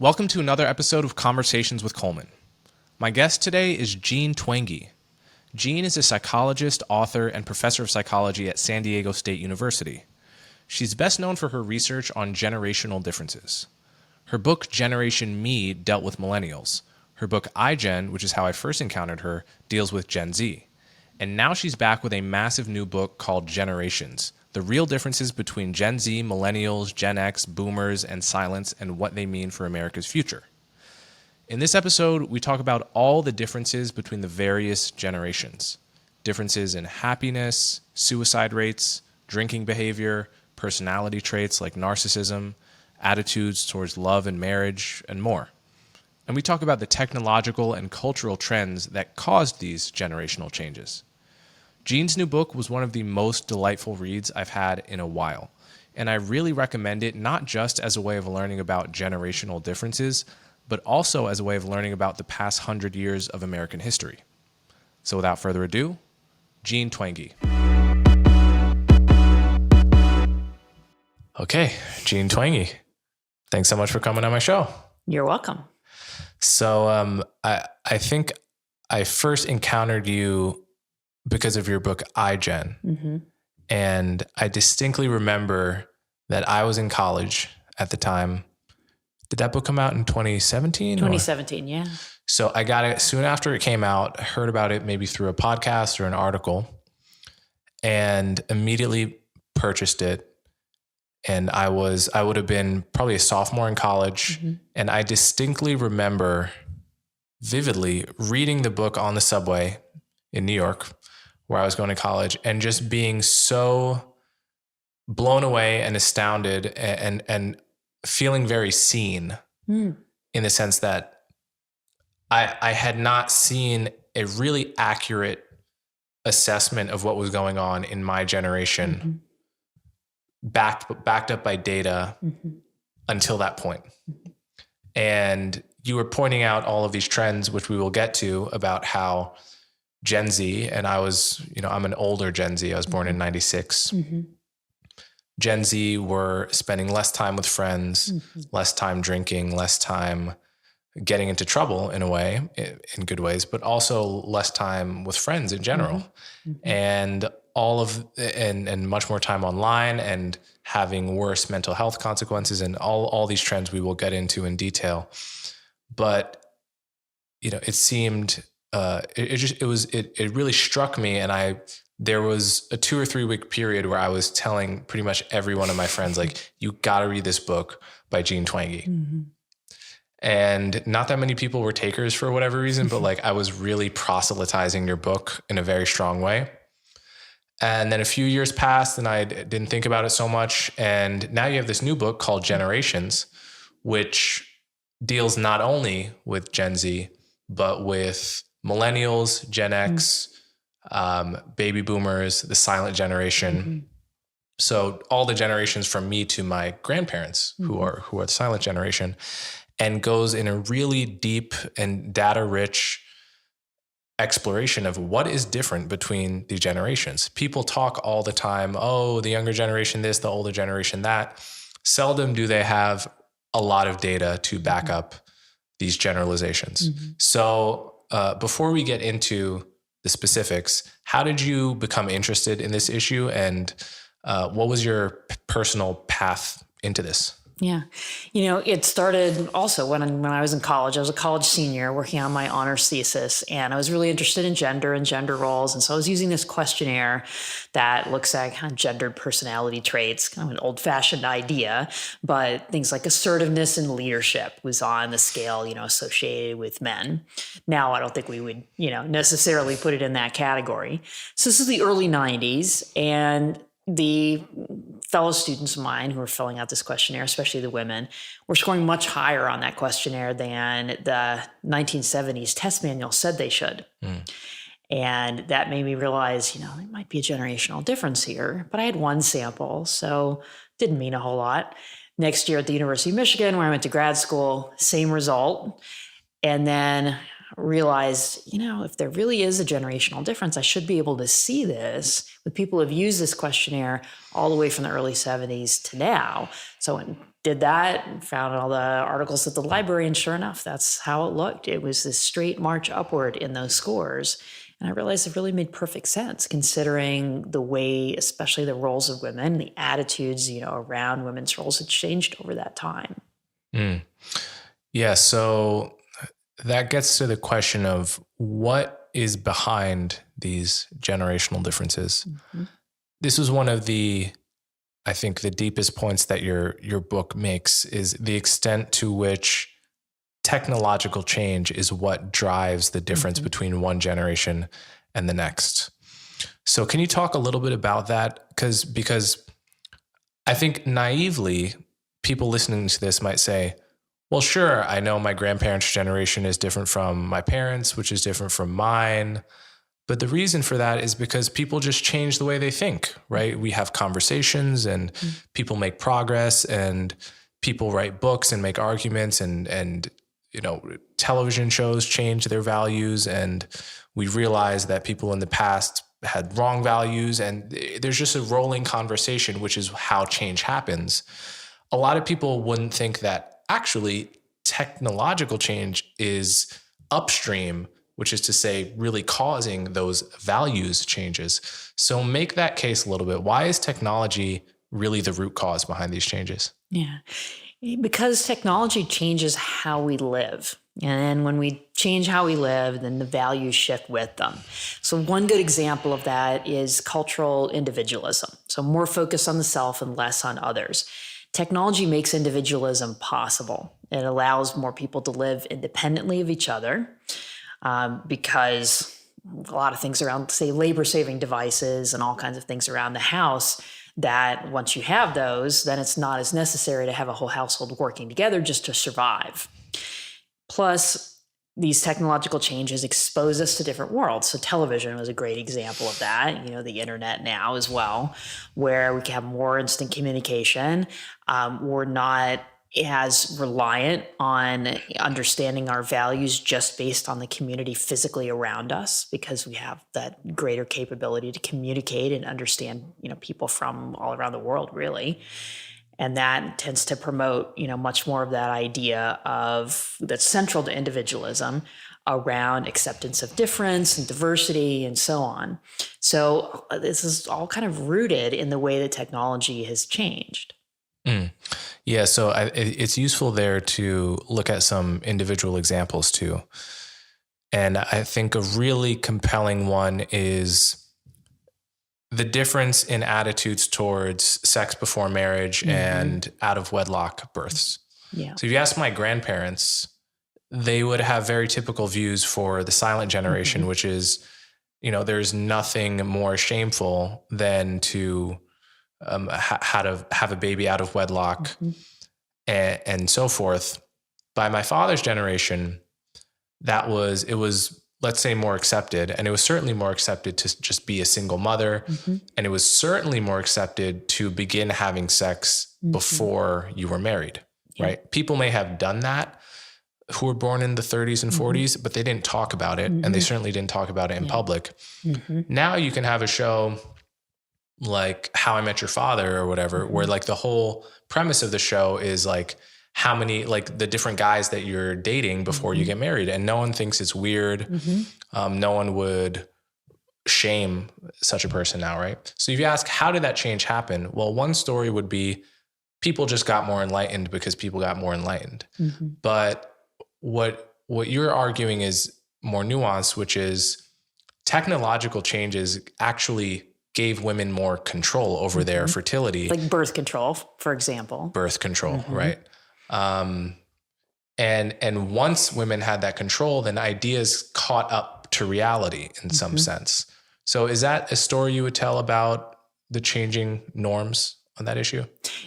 Welcome to another episode of Conversations with Coleman. My guest today is Jean Twenge. Jean is a psychologist, author, and professor of psychology at San Diego State University. She's best known for her research on generational differences. Her book, Generation Me, dealt with millennials. Her book, iGen, which is how I first encountered her, deals with Gen Z. And now she's back with a massive new book called Generations, the real differences between Gen Z, millennials, Gen X, boomers, and silents, and what they mean for America's future. In this episode, we talk about all the differences between the various generations. Differences in happiness, suicide rates, drinking behavior, personality traits like narcissism, attitudes towards love and marriage, and more. And we talk about the technological and cultural trends that caused these generational changes. Jean's new book was one of the most delightful reads I've had in a while, and I really recommend it not just as a way of learning about generational differences, but also as a way of learning about the past 100 years of American history. So without further ado, Jean Twenge. Okay, Jean Twenge, thanks so much for coming on my show. You're welcome. So I think I first encountered you because of your book, iGen. Mm-hmm. And I distinctly remember that I was in college at the time. Did that book come out in 2017? 2017, yeah. So I got it soon after it came out. I heard about it maybe through a podcast or an article and immediately purchased it. And I would have been probably a sophomore in college. Mm-hmm. And I distinctly remember vividly reading the book on the subway in New York, where I was going to college, and just being so blown away and astounded and feeling very seen in the sense that I had not seen a really accurate assessment of what was going on in my generation, backed up by data until that point. And you were pointing out all of these trends, which we will get to, about how Gen Z, and I'm an older Gen Z. I was born in 96. Gen Z were spending less time with friends, less time drinking, less time getting into trouble in a way, in good ways, but also less time with friends in general. And and much more time online and having worse mental health consequences and all these trends we will get into in detail. But, it seemed, it really struck me. And there was a 2 or 3 week period where I was telling pretty much every one of my friends, like, you got to read this book by Jean Twenge. And not that many people were takers for whatever reason, but like I was really proselytizing your book in a very strong way. And then a few years passed and I didn't think about it so much. And now you have this new book called Generations, which deals not only with Gen Z, but with millennials, Gen X, baby boomers, the silent generation. So all the generations from me to my grandparents who are the silent generation, and goes in a really deep and data-rich exploration of what is different between the generations. People talk all the time, oh, the younger generation this, the older generation that. Seldom do they have a lot of data to back up these generalizations. So before we get into the specifics, how did you become interested in this issue, and what was your personal path into this? Yeah. It started also when I was in college. I was a college senior working on my honors thesis, and I was really interested in gender and gender roles. And so I was using this questionnaire that looks at kind of gendered personality traits, kind of an old-fashioned idea, but things like assertiveness and leadership was on the scale, associated with men. Now, I don't think we would, necessarily put it in that category. So this is the early 90s, and the fellow students of mine who were filling out this questionnaire, especially the women, were scoring much higher on that questionnaire than the 1970s test manual said they should. And that made me realize, there might be a generational difference here. But I had one sample, so didn't mean a whole lot. Next year at the University of Michigan, where I went to grad school, same result. And then realized, if there really is a generational difference, I should be able to see this with people who have used this questionnaire all the way from the early 70s to now. So in did that, found all the articles at the library, and sure enough, that's how it looked. It was this straight march upward in those scores. And I realized it really made perfect sense considering the way, especially the roles of women, the attitudes, around women's roles had changed over that time. Mm. Yeah. So that gets to the question of what is behind these generational differences. Mm-hmm. This was one of I think the deepest points that your book makes is the extent to which technological change is what drives the difference mm-hmm. between one generation and the next. So can you talk a little bit about that? Because I think naively, people listening to this might say, well, sure, I know my grandparents' generation is different from my parents', which is different from mine. But the reason for that is because people just change the way they think, right? We have conversations and people make progress and people write books and make arguments and television shows change their values. And we realize that people in the past had wrong values. And there's just a rolling conversation, which is how change happens. A lot of people wouldn't think that actually technological change is upstream, which is to say really causing those values changes. So make that case a little bit. Why is technology really the root cause behind these changes? Yeah, because technology changes how we live. And when we change how we live, then the values shift with them. So one good example of that is cultural individualism. So more focus on the self and less on others. Technology makes individualism possible. It allows more people to live independently of each other. Because a lot of things around, say, labor-saving devices and all kinds of things around the house, that once you have those, then it's not as necessary to have a whole household working together just to survive. Plus, these technological changes expose us to different worlds. So television was a great example of that, the internet now as well, where we can have more instant communication. We're not as reliant on understanding our values just based on the community physically around us, because we have that greater capability to communicate and understand, people from all around the world, really. And that tends to promote, much more of that idea of that's central to individualism around acceptance of difference and diversity and so on. So this is all kind of rooted in the way that technology has changed. Mm. Yeah, so it's useful there to look at some individual examples too. And I think a really compelling one is the difference in attitudes towards sex before marriage mm-hmm. and out of wedlock births. Yeah. So if you ask my grandparents, they would have very typical views for the silent generation, mm-hmm. which is, there's nothing more shameful than to how to have a baby out of wedlock mm-hmm. and so forth. By my father's generation, it was, let's say, more accepted. And it was certainly more accepted to just be a single mother. Mm-hmm. And it was certainly more accepted to begin having sex mm-hmm. before you were married, yeah. right? People may have done that who were born in the 30s and 40s, mm-hmm. but they didn't talk about it. Mm-hmm. And they certainly didn't talk about it in public. Mm-hmm. Now you can have a show like How I Met Your Father or whatever, mm-hmm. where like the whole premise of the show is like how many, like the different guys that you're dating before mm-hmm. you get married. And no one thinks it's weird. Mm-hmm. No one would shame such a person now, right? So if you ask, how did that change happen? Well, one story would be people just got more enlightened because people got more enlightened. Mm-hmm. But what you're arguing is more nuanced, which is technological changes actually gave women more control over mm-hmm. their fertility. Like birth control, for example. Birth control, mm-hmm. right? And once women had that control, then ideas caught up to reality in mm-hmm. some sense. So is that a story you would tell about the changing norms on that issue?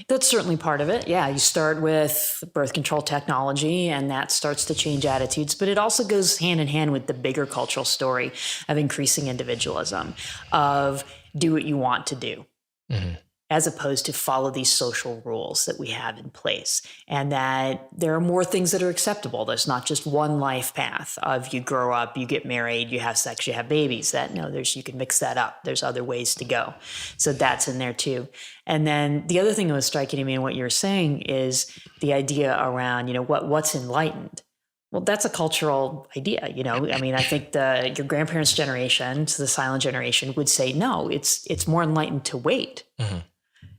That's certainly part of it. Yeah, you start with birth control technology and that starts to change attitudes, but it also goes hand in hand with the bigger cultural story of increasing individualism, of do what you want to do. Mm-hmm. as opposed to follow these social rules that we have in place. And that there are more things that are acceptable. There's not just one life path of you grow up, you get married, you have sex, you have babies. You can mix that up. There's other ways to go. So that's in there too. And then the other thing that was striking to me in what you're saying is the idea around, what's enlightened. Well, that's a cultural idea, I think your grandparents' generation, so the silent generation, would say, no, it's more enlightened to wait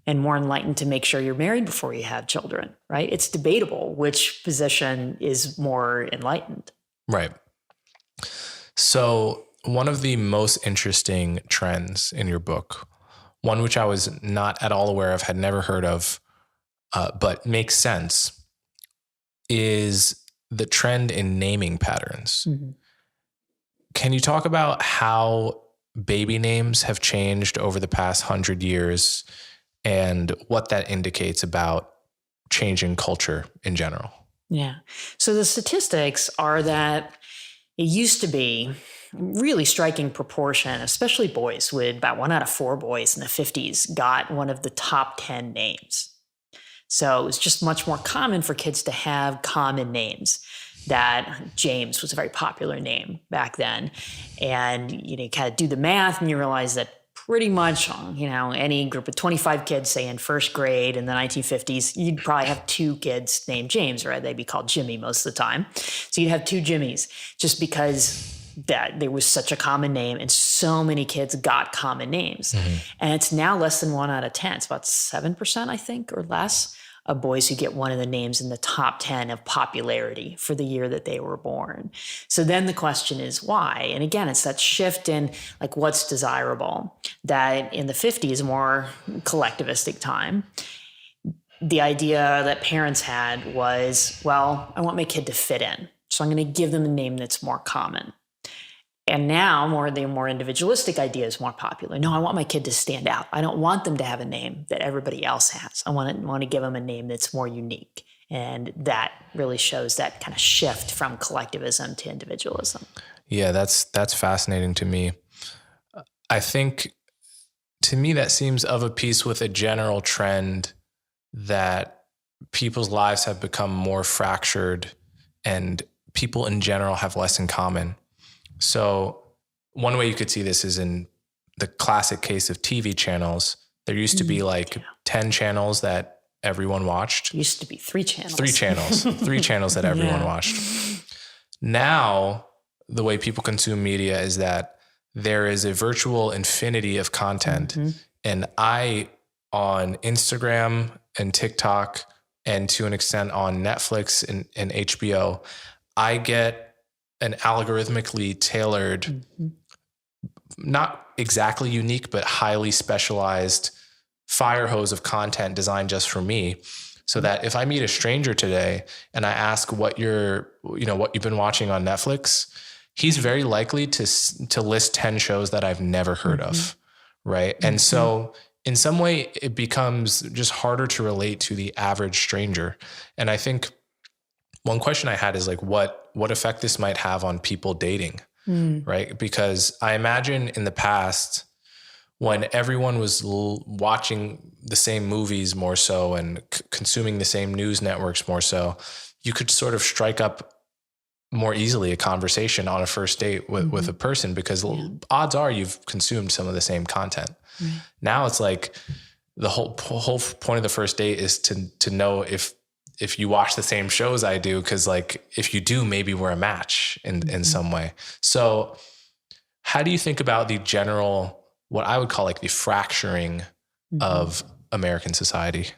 and more enlightened to make sure you're married before you have children, right? It's debatable which position is more enlightened. Right. So one of the most interesting trends in your book, one which I was not at all aware of, had never heard of, but makes sense, is the trend in naming patterns. Mm-hmm. Can you talk about how baby names have changed over the past 100 years and what that indicates about changing culture in general? Yeah. So the statistics are that it used to be really striking proportion, especially boys, with about 1 out of 4 boys in the 50s got one of the top 10 names. So it was just much more common for kids to have common names. That James was a very popular name back then. And, you kind of do the math and you realize that pretty much, any group of 25 kids, say in first grade in the 1950s, you'd probably have 2 kids named James, right? They'd be called Jimmy most of the time. So you'd have 2 Jimmys just because that there was such a common name and so many kids got common names. Mm-hmm. And it's now less than 1 out of 10. It's about 7%, I think, or less, of boys who get one of the names in the top 10 of popularity for the year that they were born. So then the question is why? And again, it's that shift in what's desirable. That in the 50s, more collectivistic time, the idea that parents had was, well, I want my kid to fit in. So I'm going to give them a name that's more common. And now the more individualistic idea is more popular. No, I want my kid to stand out. I don't want them to have a name that everybody else has. I want to give them a name that's more unique. And that really shows that kind of shift from collectivism to individualism. Yeah, that's fascinating to me. I think to me that seems of a piece with a general trend that people's lives have become more fractured and people in general have less in common. So one way you could see this is in the classic case of TV channels. There used to be 10 channels that everyone watched. Used to be 3 channels. 3 channels. 3 channels that everyone watched. Now, the way people consume media is that there is a virtual infinity of content. Mm-hmm. And I, on Instagram and TikTok, and to an extent on Netflix and HBO, I get an algorithmically tailored, not exactly unique, but highly specialized fire hose of content designed just for me. So that if I meet a stranger today and I ask what you've been watching on Netflix, he's very likely to list 10 shows that I've never heard of. Right. And so in some way it becomes just harder to relate to the average stranger. And I think one question I had is what effect this might have on people dating, right? Because I imagine in the past when everyone was watching the same movies more so and consuming the same news networks more so, you could sort of strike up more easily a conversation on a first date with a person because odds are you've consumed some of the same content. Now it's the whole point of the first date is to know if you watch the same shows I do, because if you do, maybe we're a match in some way. So how do you think about the general, what I would call the fracturing of American society?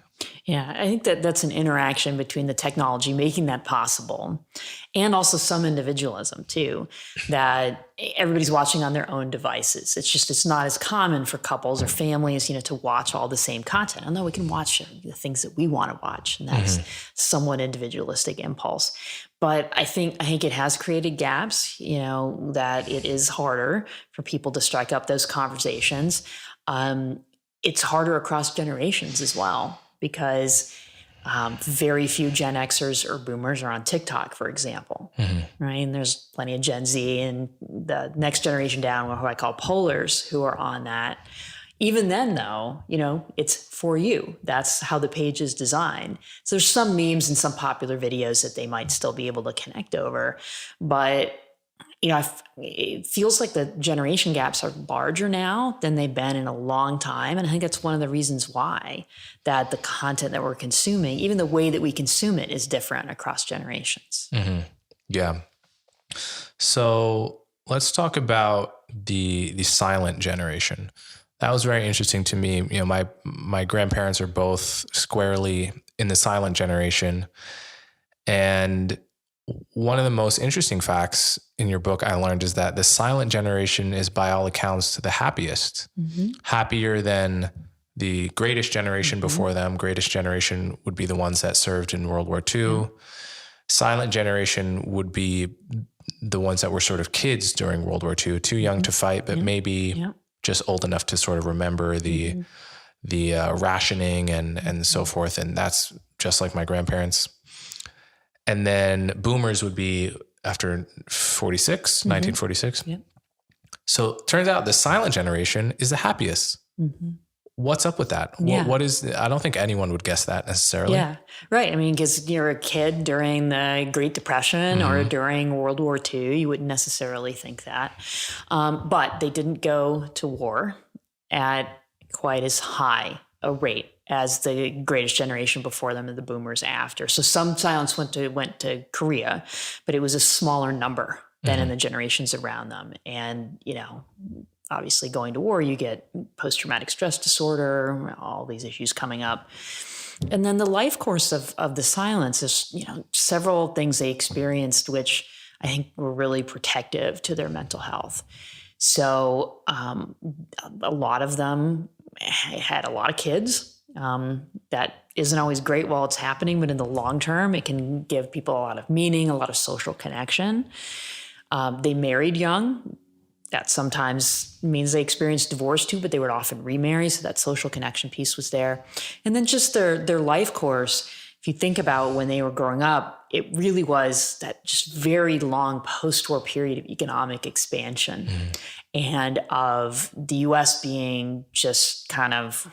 Yeah, I think that's an interaction between the technology making that possible and also some individualism too, that everybody's watching on their own devices. It's not as common for couples or families, to watch all the same content. Although we can watch the things that we want to watch, and that's somewhat individualistic impulse. But I think it has created gaps, that it is harder for people to strike up those conversations. It's harder across generations as well, because very few Gen Xers or Boomers are on TikTok, for example, right? And there's plenty of Gen Z and the next generation down, who I call Polars, who are on that. Even then, though, it's for you. That's how the page is designed. So there's some memes and some popular videos that they might still be able to connect over. But, it feels like the generation gaps are larger now than they've been in a long time. And I think that's one of the reasons why that the content that we're consuming, even the way that we consume it, is different across generations. Mm-hmm. Yeah. So let's talk about the silent generation. That was very interesting to me. My grandparents are both squarely in the silent generation. And one of the most interesting facts in your book I learned is that the silent generation is, by all accounts, the happiest, happier than the greatest generation before them. Greatest generation would be the ones that served in World War II. Silent generation would be the ones that were sort of kids during World War II, too young to fight, but maybe just old enough to sort of remember the rationing and so forth. And that's just like my grandparents. And then boomers would be after 1946. Yep. So it turns out the silent generation is the happiest. What's up with that? Yeah. What is, I don't think anyone would guess that necessarily. Yeah, right. I mean, because you're a kid during the Great Depression or during World War II, you wouldn't necessarily think that. But they didn't go to war at quite as high a rate as the greatest generation before them and the boomers after. So some silence went to Korea, but it was a smaller number than in the generations around them. And, obviously going to war, you get post-traumatic stress disorder, all these issues coming up. And then the life course of the silence is, several things they experienced, which I think were really protective to their mental health. So a lot of them had a lot of kids. That isn't always great while it's happening, but in the long term, it can give people a lot of meaning, a lot of social connection. They married young. That sometimes means they experienced divorce too, but they would often remarry. So that social connection piece was there. And then just their life course, if you think about when they were growing up, it really was that just very long post-war period of economic expansion and of the US being just kind of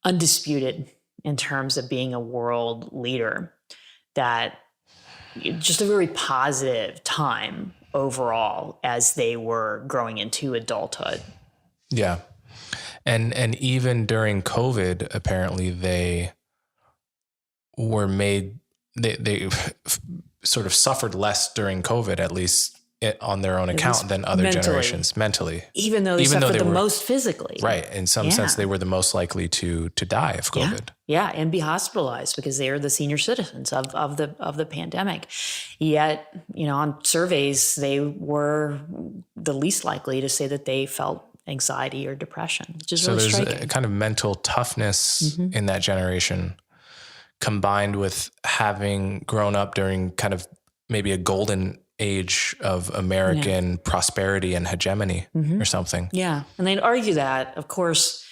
undisputed in terms of being a world leader. That just a very positive time overall as they were growing into adulthood. Yeah. And even during COVID, apparently they were they sort of suffered less during COVID, at least on their own account, than other generations mentally. Even though they suffered the most physically. Right. In some sense, they were the most likely to die of COVID. Yeah. And be hospitalized because they are the senior citizens of the pandemic. Yet, on surveys, they were the least likely to say that they felt anxiety or depression, which is really striking. So there's a kind of mental toughness in that generation, combined with having grown up during kind of maybe a golden age of American prosperity and hegemony or something. Yeah. And they'd argue that, of course,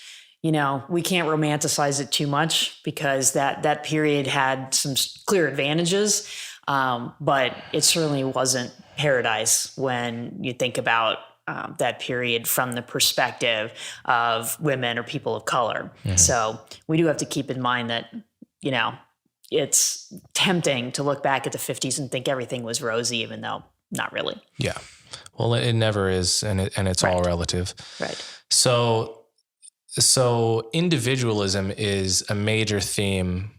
we can't romanticize it too much because that period had some clear advantages. But it certainly wasn't paradise when you think about that period from the perspective of women or people of color. So we do have to keep in mind that, it's tempting to look back at the 50s and think everything was rosy, even though not really. Yeah. Well, it never is. And it's all relative. Right. So individualism is a major theme.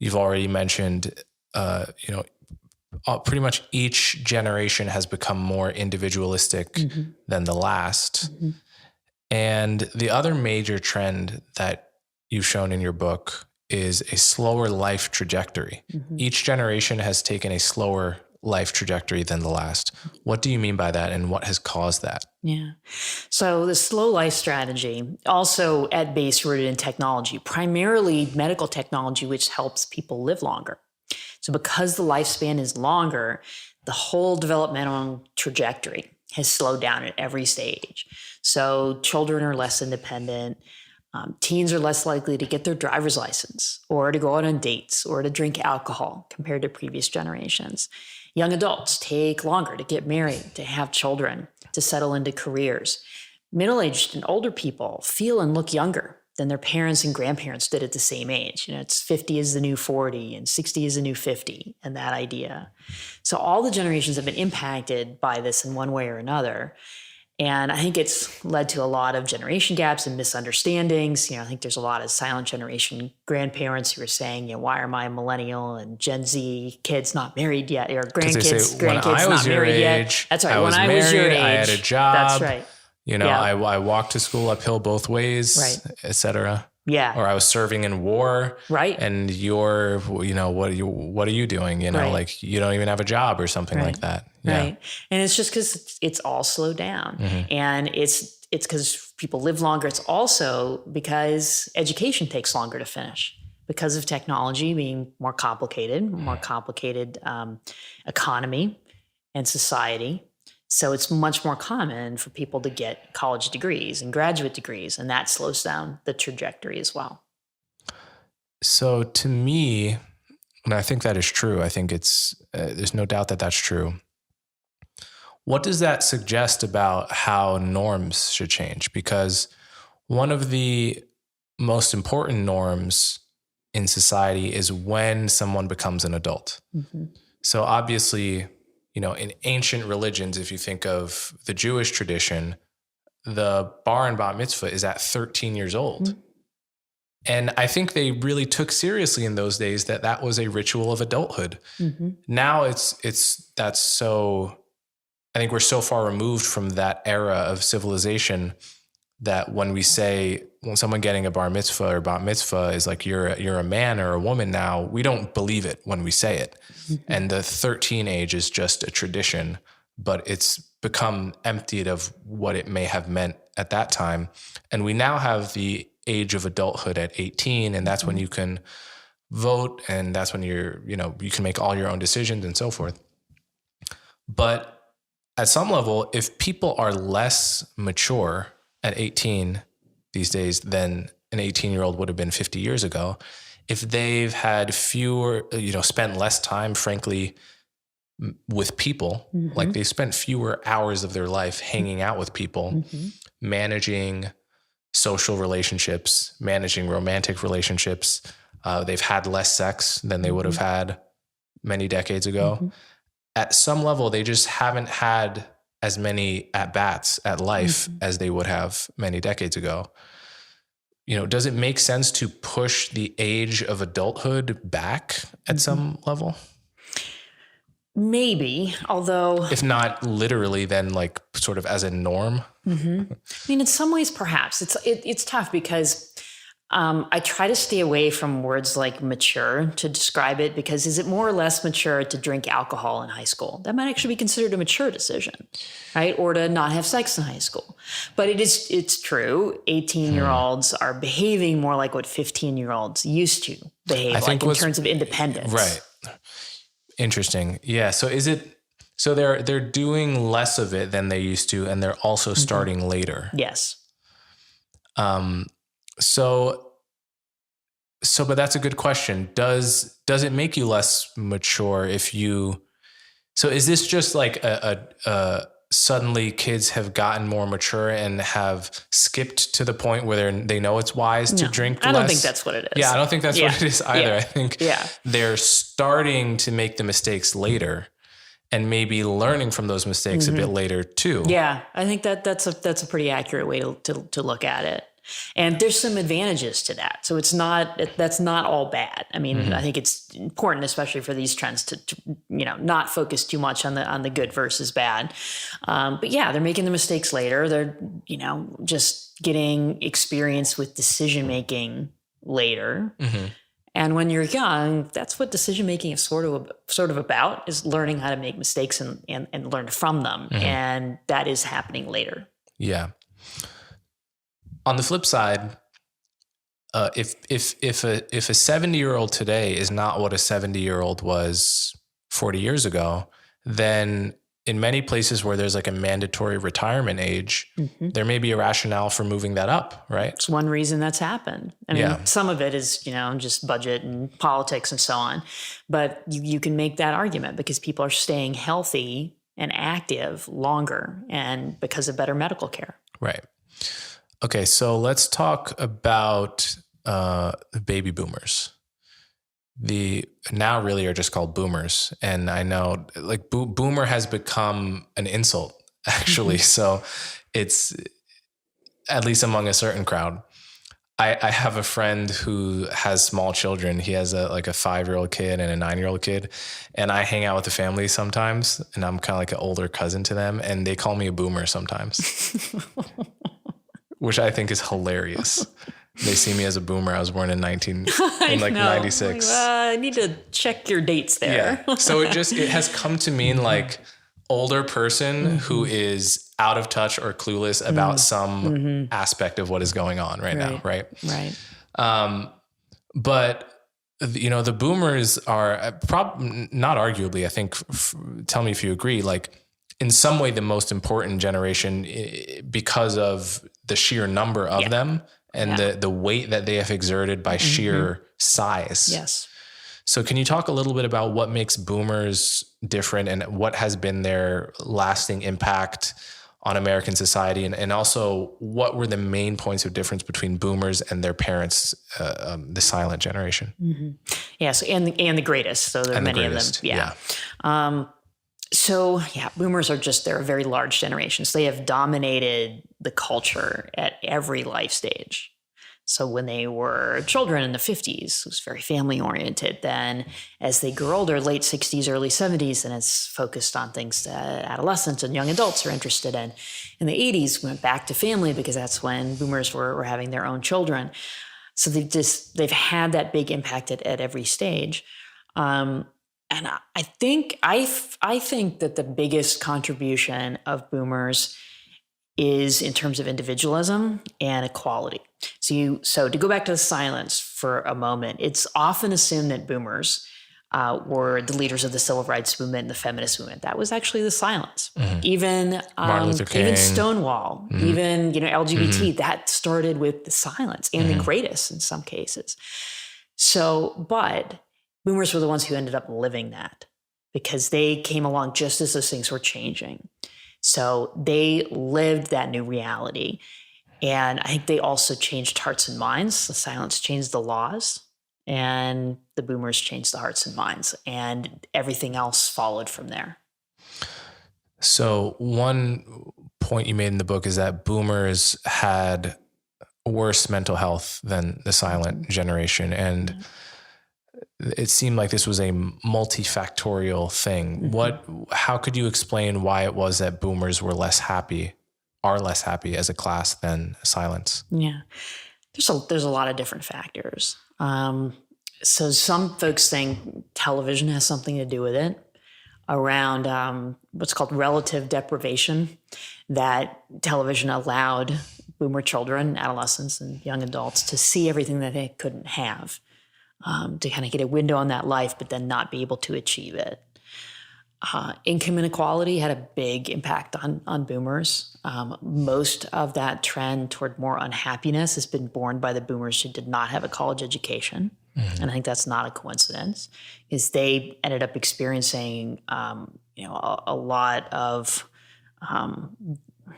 You've already mentioned, pretty much each generation has become more individualistic than the last. And the other major trend that you've shown in your book is a slower life trajectory. Each generation has taken a slower life trajectory than the last. What do you mean by that, and what has caused that? Yeah. So the slow life strategy, also at base rooted in technology, primarily medical technology, which helps people live longer. So because the lifespan is longer, the whole developmental trajectory has slowed down at every stage. So children are less independent. Teens are less likely to get their driver's license or to go out on dates or to drink alcohol compared to previous generations. Young adults take longer to get married, to have children, to settle into careers. middle-aged and older people feel and look younger than their parents and grandparents did at the same age. It's 50 is the new 40 and 60 is the new 50, and that idea. So all the generations have been impacted by this in one way or another. And I think it's led to a lot of generation gaps and misunderstandings. I think there's a lot of silent generation grandparents who are saying, why are my millennial and Gen Z kids not married yet? Or grandkids not married yet. That's right. When I was your age, I had a job. That's right. I walked to school uphill both ways, right, et cetera. Yeah. Or I was serving in war. Right. And what are you doing? Right. Like you don't even have a job or something right. like that. Yeah. Right. And it's just because it's all slowed down. And it's because people live longer. It's also because education takes longer to finish because of technology being more complicated economy and society. So it's much more common for people to get college degrees and graduate degrees, and that slows down the trajectory as well. So to me, and I think that is true, I think there's no doubt that that's true. What does that suggest about how norms should change? Because one of the most important norms in society is when someone becomes an adult. So obviously, in ancient religions, if you think of the Jewish tradition, the bar and bat mitzvah is at 13 years old. And I think they really took seriously in those days that was a ritual of adulthood. Now I think we're so far removed from that era of civilization that when someone getting a bar mitzvah or bat mitzvah is like, you're a man or a woman now, we don't believe it when we say it. And the 13 age is just a tradition, but it's become emptied of what it may have meant at that time. And we now have the age of adulthood at 18, and that's when you can vote, and that's when you can make all your own decisions and so forth. But at some level, if people are less mature at 18 these days than an 18-year-old would have been 50 years ago, if they've had fewer, spent less time, frankly, with people, like they spent fewer hours of their life hanging out with people, managing social relationships, managing romantic relationships, they've had less sex than they would have had many decades ago. At some level, they just haven't had as many at-bats at life as they would have many decades ago. Does it make sense to push the age of adulthood back at some level? Maybe, although... If not literally, then like sort of as a norm? I mean, in some ways, perhaps. It's tough because I try to stay away from words like mature to describe it, because is it more or less mature to drink alcohol in high school? That might actually be considered a mature decision, right? Or to not have sex in high school. But it's true. 18-year-olds are behaving more like what 15-year-olds used to behave like in terms of independence. Right. Interesting. Yeah. So so they're doing less of it than they used to, and they're also starting later. Yes. But that's a good question. Does it make you less mature if so is this just like suddenly kids have gotten more mature and have skipped to the point where they know it's wise to drink less? I don't think that's what it is. Yeah, I don't think that's what it is either. Yeah. I think they're starting to make the mistakes later and maybe learning from those mistakes a bit later too. Yeah, I think that's a pretty accurate way to look at it. And there's some advantages to that. So that's not all bad. I mean, I think it's important, especially for these trends, to not focus too much on the good versus bad. But yeah, they're making the mistakes later. They're, just getting experience with decision making later. And when you're young, that's what decision making is sort of about, is learning how to make mistakes and learn from them. And that is happening later. Yeah. On the flip side, if a 70-year-old today is not what a 70-year-old was 40 years ago, then in many places where there's like a mandatory retirement age, there may be a rationale for moving that up, right? It's one reason that's happened. I mean, some of it is, just budget and politics and so on. But you can make that argument because people are staying healthy and active longer, and because of better medical care. Right. Okay, so let's talk about the baby boomers. The now really are just called boomers. And I know like boomer has become an insult actually. So it's at least among a certain crowd. I have a friend who has small children. He has a 5-year-old kid and a 9-year-old kid. And I hang out with the family sometimes and I'm kind of like an older cousin to them. And they call me a boomer sometimes, which I think is hilarious. They see me as a boomer. I was born in 96. I need to check your dates there. Yeah. So it has come to mean like older person who is out of touch or clueless about some aspect of what is going on right now. Right. Right. But the boomers are not arguably, I think, tell me if you agree, like in some way the most important generation because of the sheer number of them and the weight that they have exerted by sheer size. Yes. So can you talk a little bit about what makes boomers different and what has been their lasting impact on American society? And also what were the main points of difference between boomers and their parents, the silent generation? Mm-hmm. Yes. And the greatest. So there are many of them. Yeah. Boomers they're a very large generation. So they have dominated the culture at every life stage. So when they were children in the 50s, it was very family oriented. Then as they grew older, late 60s, early 70s, and it's focused on things that adolescents and young adults are interested in. In the 80s, went back to family because that's when boomers were having their own children. So they've had that big impact at every stage. And I think that the biggest contribution of boomers is in terms of individualism and equality. So to go back to the silence for a moment, it's often assumed that boomers were the leaders of the civil rights movement and the feminist movement. That was actually the silence. Even Stonewall, even LGBT, that started with the silence and the greatest in some cases. But boomers were the ones who ended up living that because they came along just as those things were changing. So they lived that new reality. And I think they also changed hearts and minds. The silence changed the laws and the boomers changed the hearts and minds, and everything else followed from there. So one point you made in the book is that boomers had worse mental health than the silent generation. And it seemed like this was a multifactorial thing. How could you explain why it was that boomers are less happy as a class than silence? Yeah. There's a lot of different factors. So some folks think television has something to do with it around what's called relative deprivation, that television allowed boomer children, adolescents, and young adults to see everything that they couldn't have. To kind of get a window on that life, but then not be able to achieve it. Income inequality had a big impact on boomers. Most of that trend toward more unhappiness has been borne by the boomers who did not have a college education. And I think that's not a coincidence, is they ended up experiencing a lot of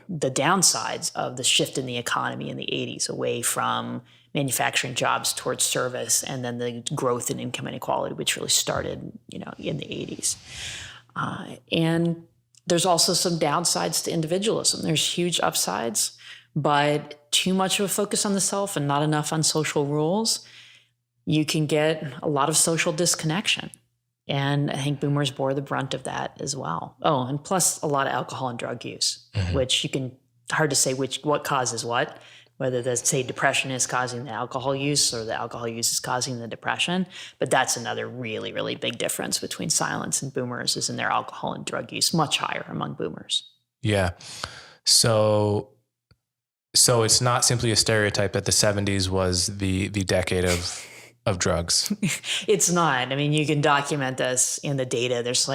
the downsides of the shift in the economy in the 80s away from manufacturing jobs towards service, and then the growth in income inequality, which really started, in the 80s. And there's also some downsides to individualism. There's huge upsides, but too much of a focus on the self and not enough on social rules, you can get a lot of social disconnection. And I think boomers bore the brunt of that as well. Oh, and plus a lot of alcohol and drug use, which hard to say what causes what. Whether say depression is causing the alcohol use or the alcohol use is causing the depression. But that's another really, really big difference between silence and boomers, is in their alcohol and drug use, much higher among boomers. Yeah. So it's not simply a stereotype that the 70s was the decade of drugs. It's not. I mean, you can document this in the data. There's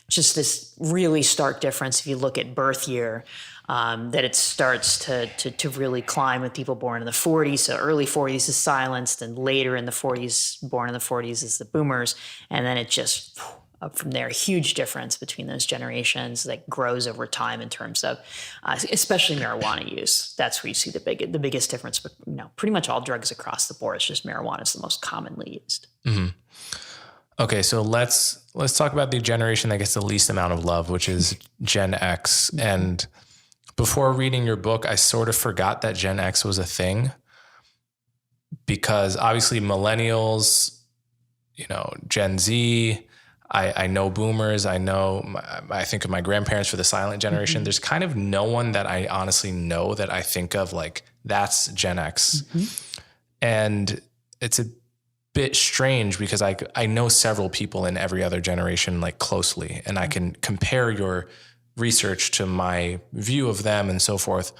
just this really stark difference if you look at birth year. That it starts to really climb with people born in the 40s. So early 40s is silenced, and later in the 40s, born in the 40s, is the boomers. And then it just up from there. Huge difference between those generations that grows over time in terms of, especially marijuana use. That's where you see the biggest difference. But pretty much all drugs across the board. It's just marijuana is the most commonly used. Mm-hmm. Okay, so let's talk about the generation that gets the least amount of love, which is Gen X. And before reading your book, I sort of forgot that Gen X was a thing, because obviously millennials, Gen Z, I know boomers, I think of my grandparents for the silent generation. There's kind of no one that I honestly know that I think of like that's Gen X. And it's a bit strange because I know several people in every other generation like closely, and I can compare your research to my view of them and so forth.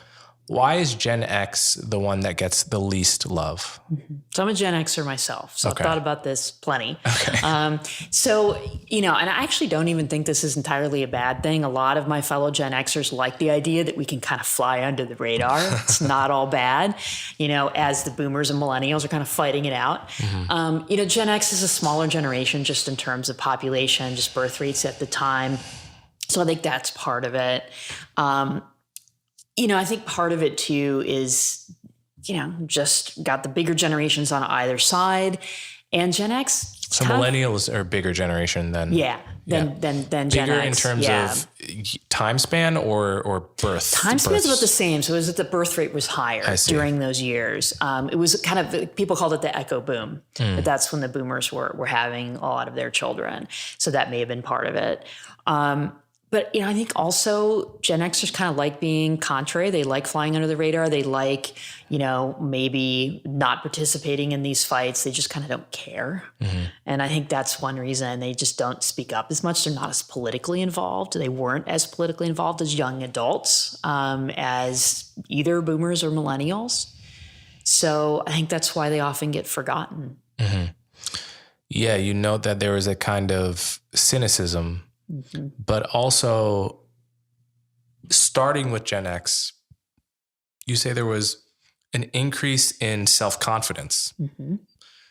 Why is Gen X the one that gets the least love? So I'm a Gen Xer myself. So I've thought about this plenty. Okay. And I actually don't even think this is entirely a bad thing. A lot of my fellow Gen Xers like the idea that we can kind of fly under the radar. It's not all bad, as the boomers and millennials are kind of fighting it out. Gen X is a smaller generation just in terms of population, just birth rates at the time. So I think that's part of it. I think part of it too is, just got the bigger generations on either side, and Gen X. So millennials are a bigger generation than Gen X. Bigger in terms of time span or birth? Time span is about the same. So it was that the birth rate was higher during those years. It was kind of, people called it the echo boom. But that's when the boomers were having a lot of their children. So that may have been part of it. But, I think also Gen Xers kind of like being contrary. They like flying under the radar. They like, maybe not participating in these fights. They just kind of don't care. And I think that's one reason they just don't speak up as much. They're not as politically involved. They weren't as politically involved as young adults, as either boomers or millennials. So I think that's why they often get forgotten. Yeah, you note that there was a kind of cynicism. But also, starting with Gen X, you say there was an increase in self-confidence.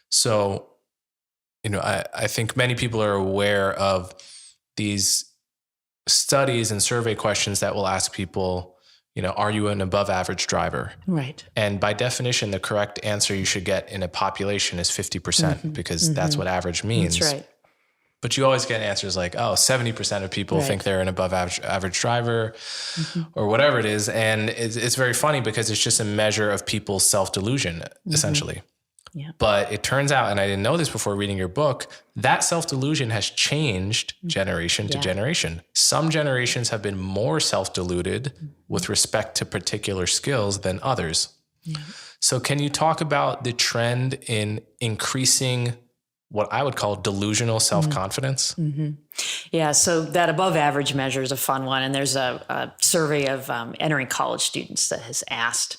So, I think many people are aware of these studies and survey questions that will ask people, are you an above average driver? Right. And by definition, the correct answer you should get in a population is 50%, because that's what average means. That's right. But you always get answers like, 70% of people think they're an above average driver or whatever it is. And it's very funny because it's just a measure of people's self-delusion, essentially. Yeah. But it turns out, and I didn't know this before reading your book, that self-delusion has changed generation to generation. Some generations have been more self-deluded with respect to particular skills than others. So can you talk about the trend in increasing what I would call delusional self-confidence? Yeah, so that above average measure is a fun one. And there's a survey of entering college students that has asked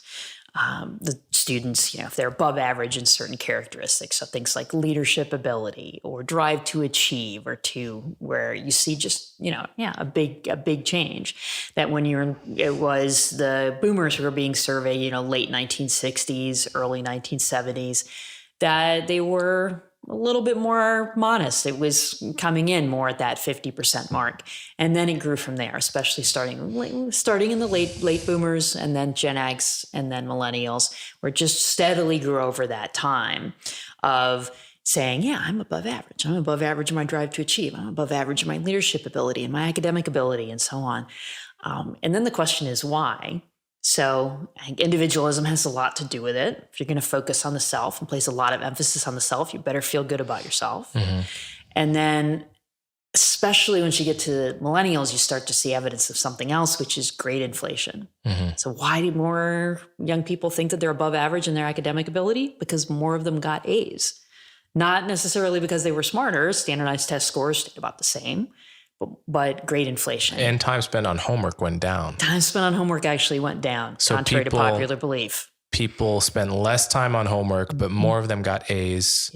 the students, if they're above average in certain characteristics. So things like leadership ability or drive to achieve, or where you see just, a big change. That when it was the boomers who were being surveyed, late 1960s, early 1970s, that they were a little bit more modest. It was coming in more at that 50% mark. And then it grew from there, especially starting in the late boomers, and then Gen X, and then millennials, where it just steadily grew over that time of saying, I'm above average. I'm above average in my drive to achieve. I'm above average in my leadership ability and my academic ability, and so on. And then the question is why? So I think individualism has a lot to do with it. If you're going to focus on the self and place a lot of emphasis on the self, you better feel good about yourself. And then, especially once you get to millennials, you start to see evidence of something else, which is grade inflation. So why do more young people think that they're above average in their academic ability? Because more of them got A's. Not necessarily because they were smarter. Standardized test scores stayed about the same. But grade inflation. And time spent on homework went down. Time spent on homework actually went down, so contrary to popular belief. People spent less time on homework, but more of them got A's.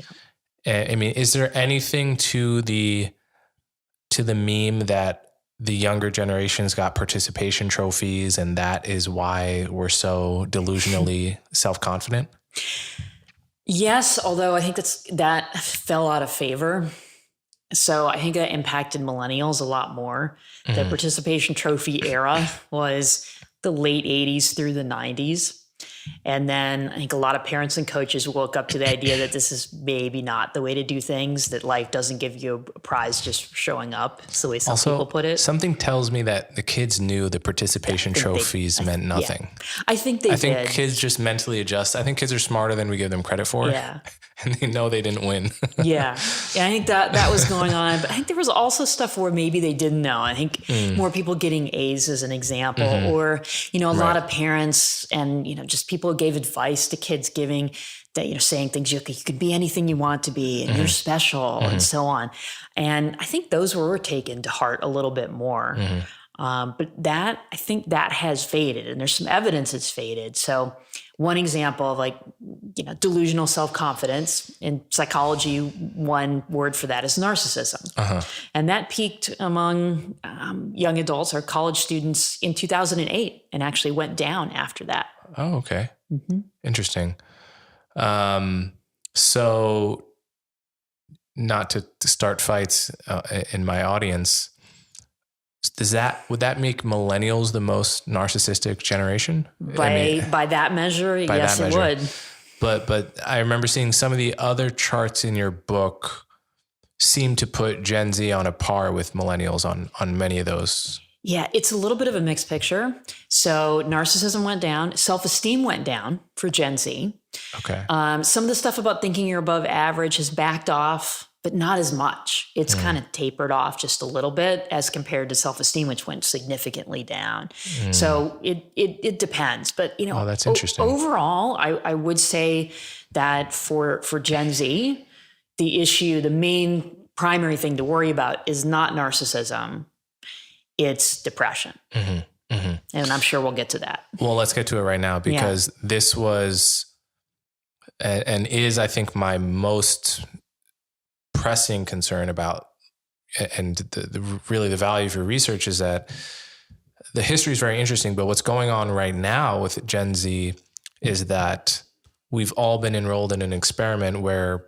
I mean, is there anything to the meme that the younger generations got participation trophies, and that is why we're so delusionally self-confident? Yes, although I think that fell out of favor. So I think that impacted millennials a lot more. The participation trophy era was the late 80s through the 90s. And then I think a lot of parents and coaches woke up to the idea that this is maybe not the way to do things, that life doesn't give you a prize just for showing up. It's the way some people put it. Something tells me that the kids knew the participation trophies meant nothing. Yeah. I think they did. I think kids just mentally adjust. I think kids are smarter than we give them credit for. Yeah. And they know they didn't win. Yeah. I think that was going on. But I think there was also stuff where maybe they didn't know. I think more people getting A's as an example, or, a lot of parents and, just people gave advice to kids giving that, saying things, you could be anything you want to be and you're special and so on. And I think those were taken to heart a little bit more. But I think that has faded, and there's some evidence it's faded. So one example of delusional self-confidence in psychology, one word for that is narcissism. And that peaked among young adults or college students in 2008 and actually went down after that. Oh, okay. Interesting. So not to start fights in my audience, would that make millennials the most narcissistic generation? By that measure, yes, it would. But I remember seeing some of the other charts in your book seem to put Gen Z on a par with millennials on many of those. Yeah, it's a little bit of a mixed picture. So narcissism went down, self-esteem went down for Gen Z. Okay. Some of the stuff about thinking you're above average has backed off, but not as much. It's kind of tapered off just a little bit as compared to self-esteem, which went significantly down. So it depends. But, oh, that's interesting. Overall, I would say that for Gen Z, the main primary thing to worry about is not narcissism. It's depression. And I'm sure we'll get to that. Well, let's get to it right now, because this was and is, I think, my most pressing concern about, and really the value of your research is that the history is very interesting, but what's going on right now with Gen Z is that we've all been enrolled in an experiment where,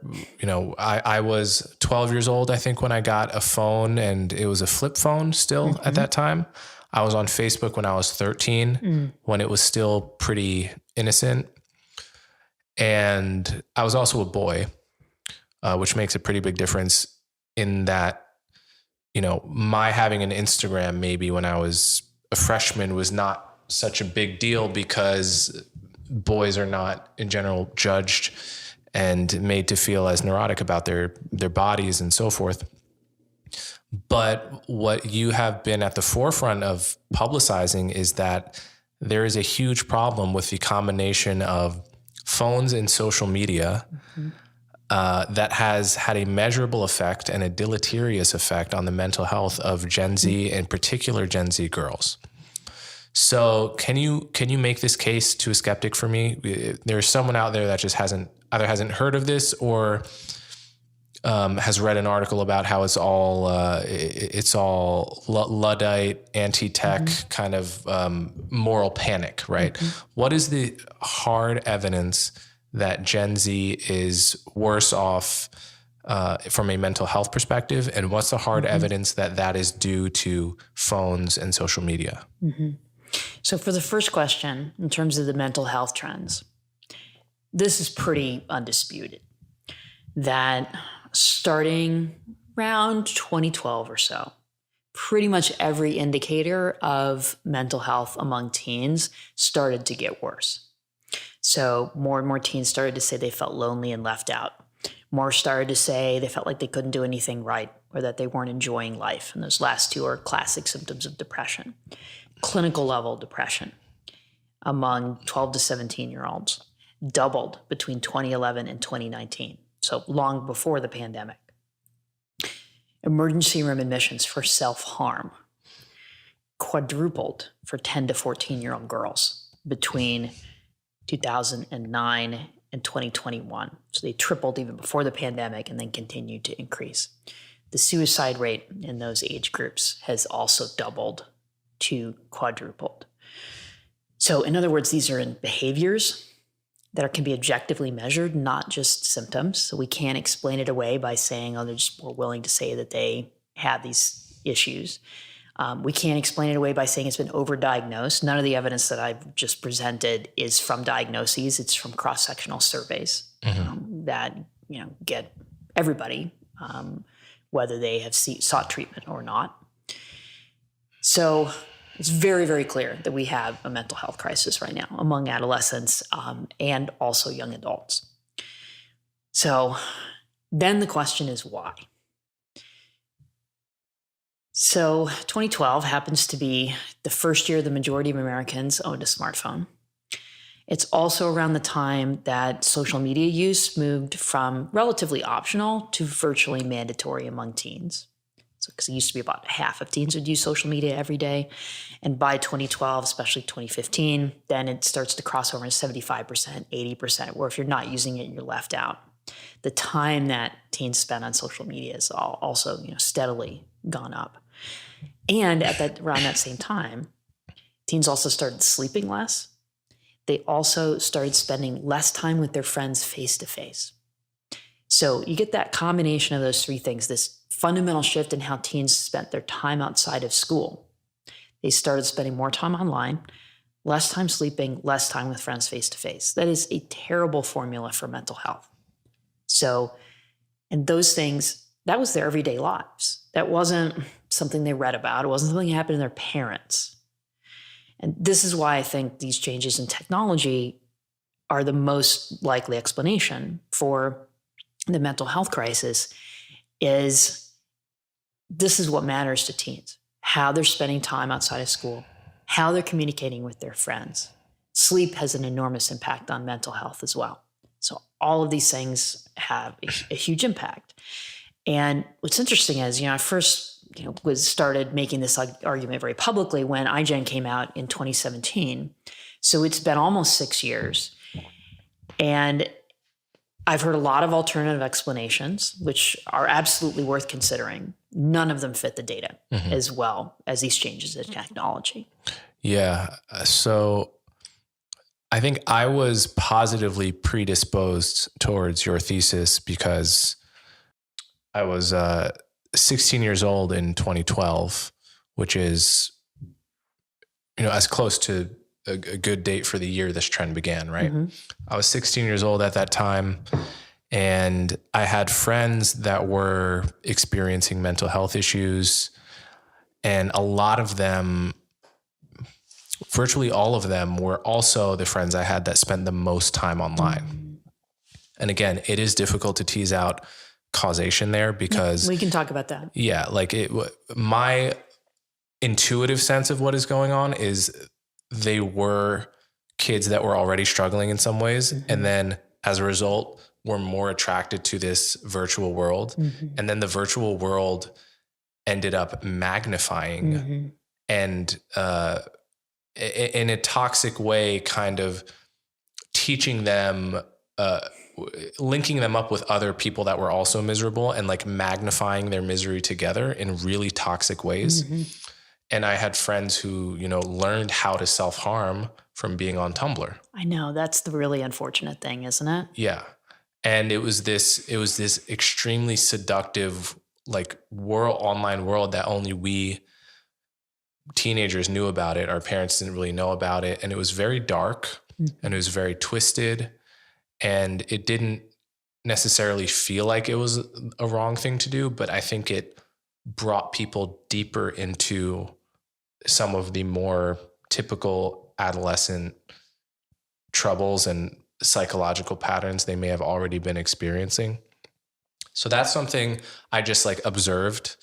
I was 12 years old, I think, when I got a phone, and it was a flip phone still at that time. I was on Facebook when I was 13, when it was still pretty innocent. And I was also a boy, which makes a pretty big difference in that, my having an Instagram maybe when I was a freshman was not such a big deal, because boys are not in general judged and made to feel as neurotic about their bodies and so forth. But what you have been at the forefront of publicizing is that there is a huge problem with the combination of phones and social media that has had a measurable effect and a deleterious effect on the mental health of Gen Z, in particular Gen Z girls. So can you make this case to a skeptic for me? There's someone out there that just hasn't heard of this, or has read an article about how it's all Luddite, anti-tech kind of moral panic, right? What is the hard evidence that Gen Z is worse off from a mental health perspective, and what's the hard evidence that is due to phones and social media? So for the first question, in terms of the mental health trends, this is pretty undisputed that starting around 2012 or so, pretty much every indicator of mental health among teens started to get worse. So more and more teens started to say they felt lonely and left out. More started to say they felt like they couldn't do anything right, or that they weren't enjoying life. And those last two are classic symptoms of depression. Clinical level depression among 12 to 17-year-olds doubled between 2011 and 2019, so long before the pandemic. Emergency room admissions for self-harm quadrupled for 10 to 14-year-old girls between 2009 and 2021. So they tripled even before the pandemic and then continued to increase. The suicide rate in those age groups has also doubled to quadrupled. So in other words, these are in behaviors that can be objectively measured, not just symptoms. So we can't explain it away by saying, oh, they're just more willing to say that they have these issues. We can't explain it away by saying it's been overdiagnosed. None of the evidence that I've just presented is from diagnoses. It's from cross-sectional surveys that get everybody, whether they have sought treatment or not. So it's very, very clear that we have a mental health crisis right now among adolescents and also young adults. So then the question is why? So 2012 happens to be the first year the majority of Americans owned a smartphone. It's also around the time that social media use moved from relatively optional to virtually mandatory among teens. So, because it used to be about half of teens would use social media every day. And by 2012, especially 2015, then it starts to cross over to 75%, 80%, where if you're not using it, you're left out. The time that teens spend on social media is also steadily gone up. And around that same time, teens also started sleeping less. They also started spending less time with their friends face to face. So you get that combination of those three things, this fundamental shift in how teens spent their time outside of school. They started spending more time online, less time sleeping, less time with friends face to face. That is a terrible formula for mental health. So, and those things, that was their everyday lives. That wasn't something they read about. It wasn't something that happened to their parents. And this is why I think these changes in technology are the most likely explanation for the mental health crisis. Is this is what matters to teens, how they're spending time outside of school, how they're communicating with their friends. Sleep has an enormous impact on mental health as well. So all of these things have a huge impact. And what's interesting is, I first started making this argument very publicly when iGen came out in 2017. So it's been almost 6 years. And I've heard a lot of alternative explanations, which are absolutely worth considering. None of them fit the data as well as these changes in technology. Yeah. So I think I was positively predisposed towards your thesis because I was 16 years old in 2012, which is, as close to a good date for the year this trend began, right? I was 16 years old at that time, and I had friends that were experiencing mental health issues, and a lot of them, virtually all of them, were also the friends I had that spent the most time online. And again, it is difficult to tease out causation there because we can talk about that. Yeah. My intuitive sense of what is going on is they were kids that were already struggling in some ways. And then as a result, were more attracted to this virtual world. And then the virtual world ended up magnifying and, in a toxic way, kind of teaching them, linking them up with other people that were also miserable and magnifying their misery together in really toxic ways. And I had friends who, learned how to self-harm from being on Tumblr. I know, that's the really unfortunate thing, isn't it? Yeah. And it was this extremely seductive, online world that only we teenagers knew about it. Our parents didn't really know about it. And it was very dark and it was very twisted. And it didn't necessarily feel like it was a wrong thing to do, but I think it brought people deeper into some of the more typical adolescent troubles and psychological patterns they may have already been experiencing. So that's something I just observed.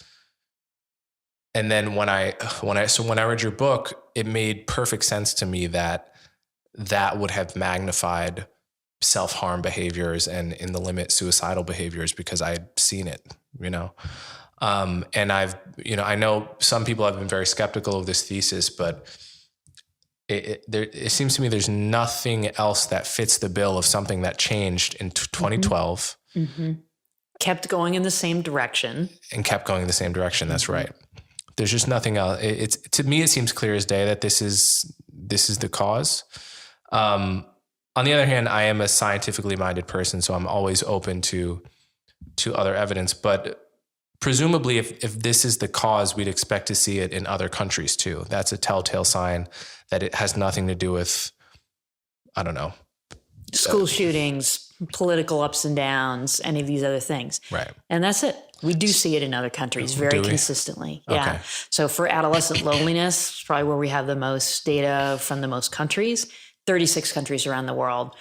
And then when I read your book, it made perfect sense to me that would have magnified self-harm behaviors and in the limit suicidal behaviors because I had seen it, and I know some people have been very skeptical of this thesis, but it seems to me there's nothing else that fits the bill of something that changed in 2012. Kept going in the same direction. That's right. There's just nothing else. To me, it seems clear as day that this is the cause. On the other hand, I am a scientifically minded person, so I'm always open to other evidence. But presumably, if this is the cause, we'd expect to see it in other countries too. That's a telltale sign that it has nothing to do with, I don't know, school shootings, political ups and downs, any of these other things. Right. And that's it. We do see it in other countries very consistently. Okay. Yeah. So for adolescent loneliness, it's probably where we have the most data from the most countries, 36 countries around the world.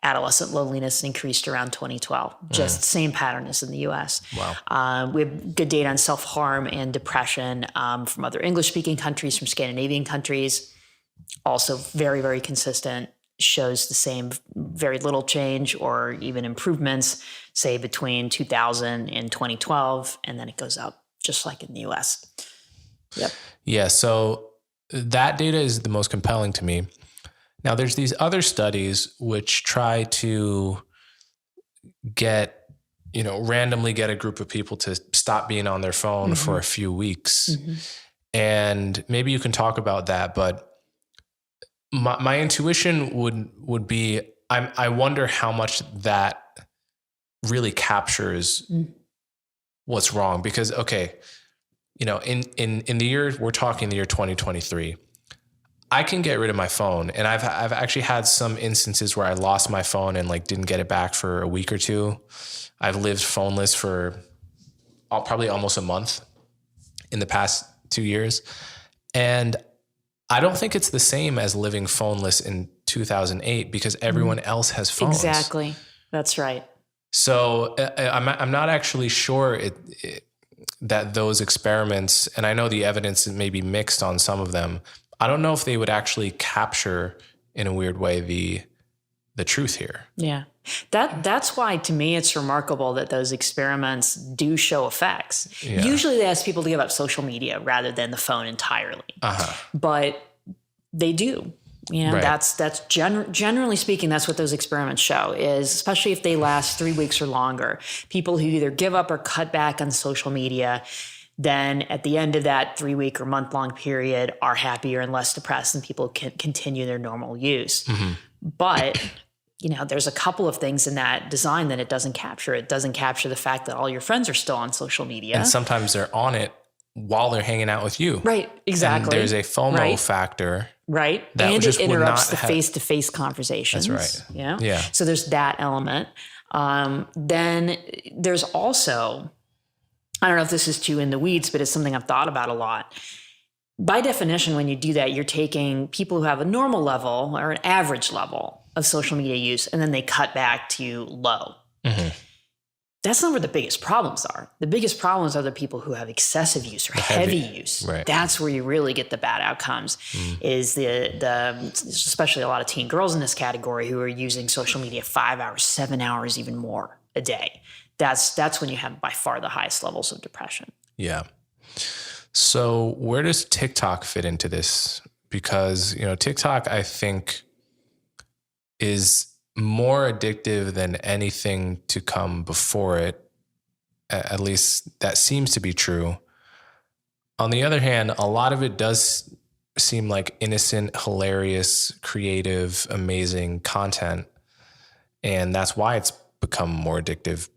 Adolescent loneliness increased around 2012. Just same pattern as in the US. Wow. We have good data on self-harm and depression from other English-speaking countries, from Scandinavian countries. Also very, very consistent. Shows the same, very little change or even improvements, say between 2000 and 2012, and then it goes up just like in the US. Yep. Yeah. So that data is the most compelling to me. Now, there's these other studies which try to randomly get a group of people to stop being on their phone for a few weeks. And maybe you can talk about that, but my intuition would be, I wonder how much that really captures what's wrong. Because, okay, in the year, we're talking the year 2023, I can get rid of my phone. And I've actually had some instances where I lost my phone and didn't get it back for a week or two. I've lived phoneless for probably almost a month in the past 2 years. And I don't think it's the same as living phoneless in 2008 because everyone else has phones. Exactly. That's right. So I'm not actually sure that those experiments, and I know the evidence may be mixed on some of them, I don't know if they would actually capture in a weird way the truth here. Yeah. That's why, to me, it's remarkable that those experiments do show effects. Yeah. Usually they ask people to give up social media rather than the phone entirely. But they do. Right. That's generally speaking, that's what those experiments show, is especially if they last 3 weeks or longer, people who either give up or cut back on social media, then at the end of that 3 week or month long period are happier and less depressed, and people can continue their normal use. But there's a couple of things in that design that it doesn't capture. It doesn't capture the fact that all your friends are still on social media. And sometimes they're on it while they're hanging out with you. Right, exactly. And there's a FOMO factor. Right. And it interrupts the face-to-face conversations. That's right. Yeah. So there's that element. Then there's also, I don't know if this is too in the weeds, but it's something I've thought about a lot. By definition, when you do that, you're taking people who have a normal level or an average level of social media use, and then they cut back to low. That's not where the biggest problems are. The biggest problems are the people who have excessive use or heavy use. Right. That's where you really get the bad outcomes, is the especially a lot of teen girls in this category who are using social media 5 hours, 7 hours, even more a day. That's when you have by far the highest levels of depression. Yeah. So where does TikTok fit into this? Because, TikTok, I think, is more addictive than anything to come before it. At least that seems to be true. On the other hand, a lot of it does seem like innocent, hilarious, creative, amazing content. And that's why it's become more addictive,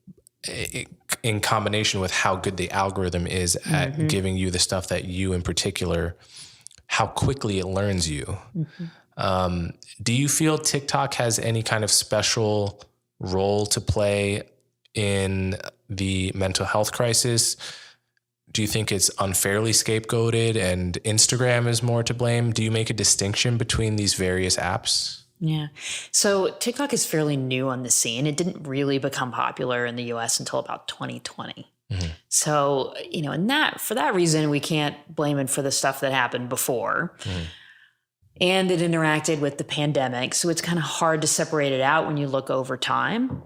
in combination with how good the algorithm is at giving you the stuff that you in particular, how quickly it learns you. Do you feel TikTok has any kind of special role to play in the mental health crisis? Do you think it's unfairly scapegoated and Instagram is more to blame? Do you make a distinction between these various apps? Yeah. So TikTok is fairly new on the scene. It didn't really become popular in the US until about 2020. So, for that reason, we can't blame it for the stuff that happened before. And it interacted with the pandemic. So it's kind of hard to separate it out when you look over time.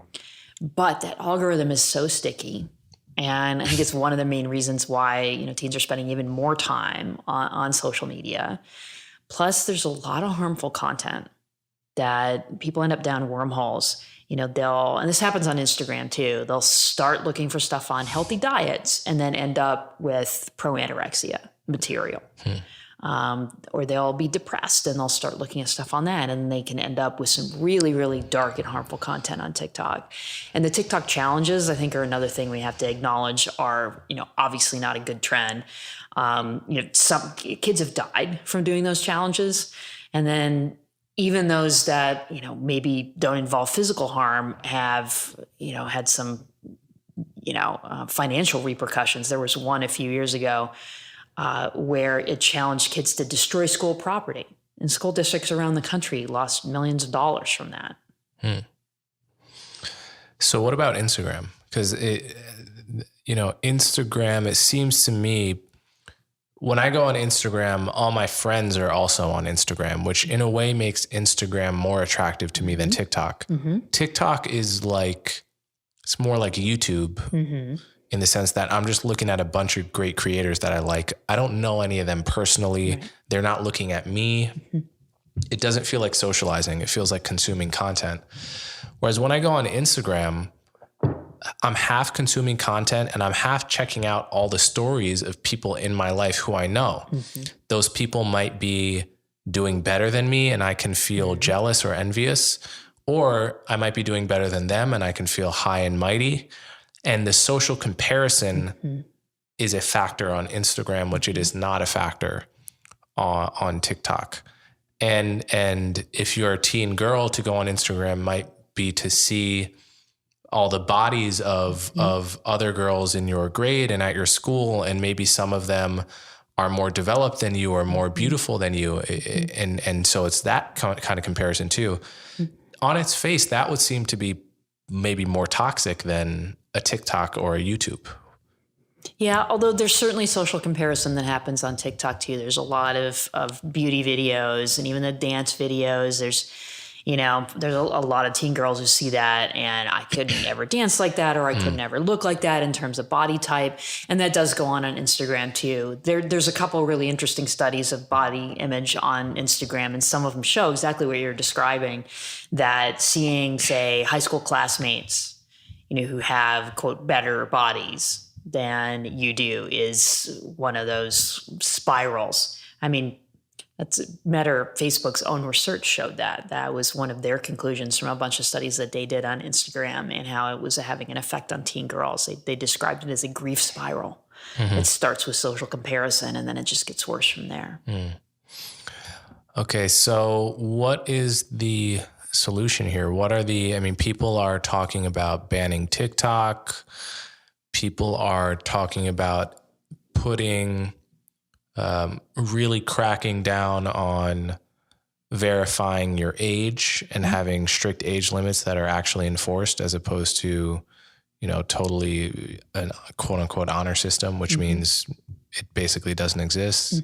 But that algorithm is so sticky. And I think it's one of the main reasons why, teens are spending even more time on social media. Plus, there's a lot of harmful content that people end up down wormholes. And this happens on Instagram too. They'll start looking for stuff on healthy diets and then end up with pro-anorexia material. or they'll be depressed and they'll start looking at stuff on that, and they can end up with some really, really dark and harmful content on TikTok. And the TikTok challenges, I think, are another thing we have to acknowledge are, obviously not a good trend. Some kids have died from doing those challenges. And then even those that, maybe don't involve physical harm have, had some, financial repercussions. There was one a few years ago where it challenged kids to destroy school property. And school districts around the country lost millions of dollars from that. So what about Instagram? Because, Instagram, it seems to me, when I go on Instagram, all my friends are also on Instagram, which in a way makes Instagram more attractive to me than TikTok. TikTok is it's more like YouTube. In the sense that I'm just looking at a bunch of great creators that I like. I don't know any of them personally. Right. They're not looking at me. It doesn't feel like socializing. It feels like consuming content. Whereas when I go on Instagram, I'm half consuming content and I'm half checking out all the stories of people in my life who I know. Those people might be doing better than me and I can feel jealous or envious, or I might be doing better than them and I can feel high and mighty. And the social comparison is a factor on Instagram, which it is not a factor on TikTok. And if you're a teen girl, to go on Instagram might be to see all the bodies of other girls in your grade and at your school, and maybe some of them are more developed than you or more beautiful than you. And so it's that kind of comparison too. On its face, that would seem to be maybe more toxic than a TikTok or a YouTube. Yeah, although there's certainly social comparison that happens on TikTok too. There's a lot of beauty videos and even the dance videos. There's a lot of teen girls who see that and I could never dance like that, or I could never look like that in terms of body type. And that does go on Instagram too. There's a couple of really interesting studies of body image on Instagram, and some of them show exactly what you're describing, that seeing, say, high school classmates, who have, quote, better bodies than you do is one of those spirals. I mean, Facebook's own research showed that. That was one of their conclusions from a bunch of studies that they did on Instagram and how it was having an effect on teen girls. They described it as a grief spiral. It starts with social comparison and then it just gets worse from there. Okay, so what is the solution here? People are talking about banning TikTok. People are talking about really cracking down on verifying your age and having strict age limits that are actually enforced, as opposed to, totally a quote unquote honor system, which means it basically doesn't exist.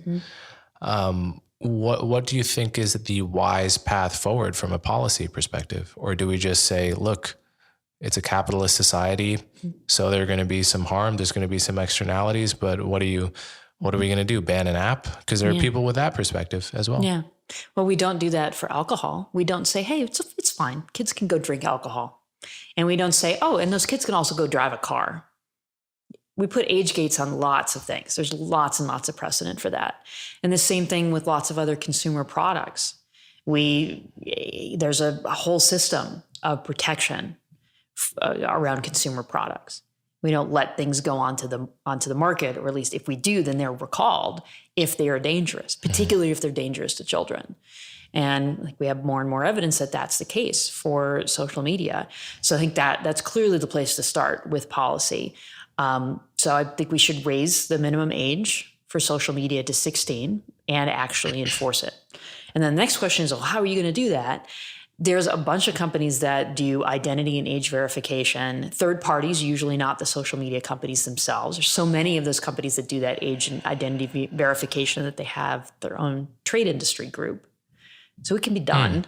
What do you think is the wise path forward from a policy perspective? Or do we just say, look, it's a capitalist society, so there are going to be some harm, there's going to be some externalities, but what are we going to do? Ban an app? Because there are people with that perspective as well. Yeah. Well, we don't do that for alcohol. We don't say, hey, it's fine. Kids can go drink alcohol. And we don't say, oh, and those kids can also go drive a car. We put age gates on lots of things. There's lots and lots of precedent for that. And the same thing with lots of other consumer products. There's a whole system of protection around consumer products. We don't let things go onto the market, or at least if we do, then they're recalled if they are dangerous, particularly if they're dangerous to children. And we have more and more evidence that that's the case for social media. So I think that's clearly the place to start with policy. So I think we should raise the minimum age for social media to 16 and actually enforce it. And then the next question is, well, how are you going to do that? There's a bunch of companies that do identity and age verification. Third parties, usually not the social media companies themselves. There's so many of those companies that do that age and identity verification that they have their own trade industry group. So it can be done.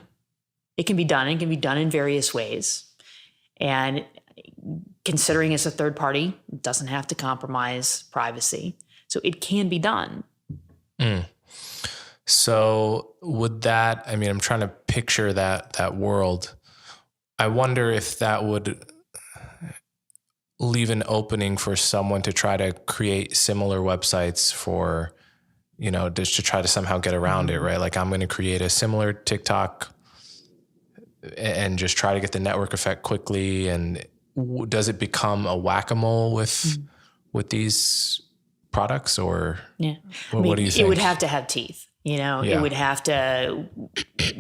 It can be done. It can be done in various ways. And considering it's a third party, it doesn't have to compromise privacy. So it can be done. So would that, I'm trying to picture that world. I wonder if that would leave an opening for someone to try to create similar websites for just to try to somehow get around it, right? Like I'm going to create a similar TikTok and just try to get the network effect quickly. And does it become a whack-a-mole with these products, or what do you think? It would have to have teeth. It would have to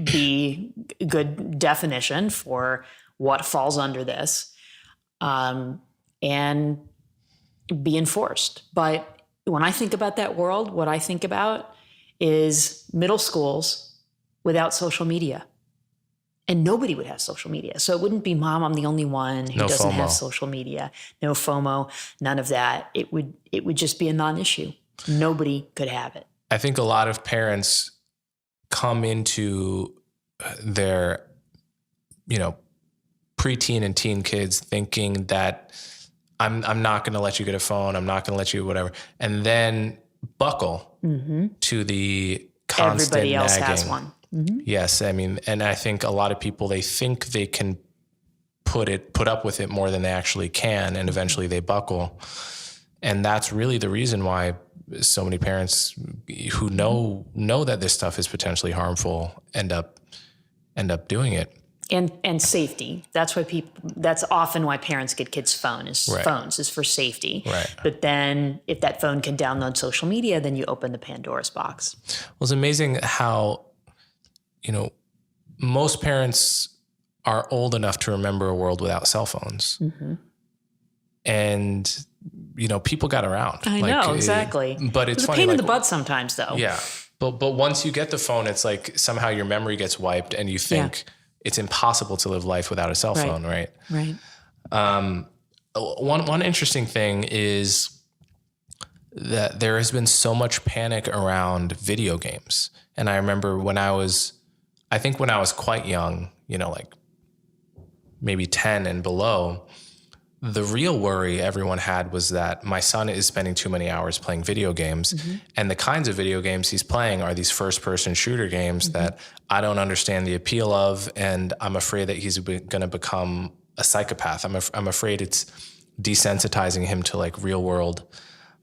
be a good definition for what falls under this, and be enforced. But when I think about that world, what I think about is middle schools without social media. And nobody would have social media. So it wouldn't be, Mom, I'm the only one who doesn't have social media. No FOMO, none of that. It would just be a non-issue. Nobody could have it. I think a lot of parents come into their, preteen and teen kids thinking that I'm not going to let you get a phone. I'm not going to let you whatever. And then buckle to the constant Everybody else nagging. has one. Mm-hmm. Yes. I mean, and I think a lot of people, they think they can put up with it more than they actually can. And eventually they buckle. And that's really the reason why so many parents who know that this stuff is potentially harmful end up doing it. And safety. That's often why parents get kids' phones is for safety. Right. But then if that phone can download social media, then you open the Pandora's box. Well, it's amazing how, most parents are old enough to remember a world without cell phones. Mm-hmm. And, people got around. I know, exactly. But it's funny. A pain in the butt sometimes, though. Yeah. But once you get the phone, it's like somehow your memory gets wiped and you think it's impossible to live life without a cell phone, right? Right. One interesting thing is that there has been so much panic around video games. And I remember when I was quite young, like maybe 10 and below, the real worry everyone had was that my son is spending too many hours playing video games. Mm-hmm. And the kinds of video games he's playing are these first-person shooter games that I don't understand the appeal of. And I'm afraid that he's going to become a psychopath. I'm afraid it's desensitizing him to like real-world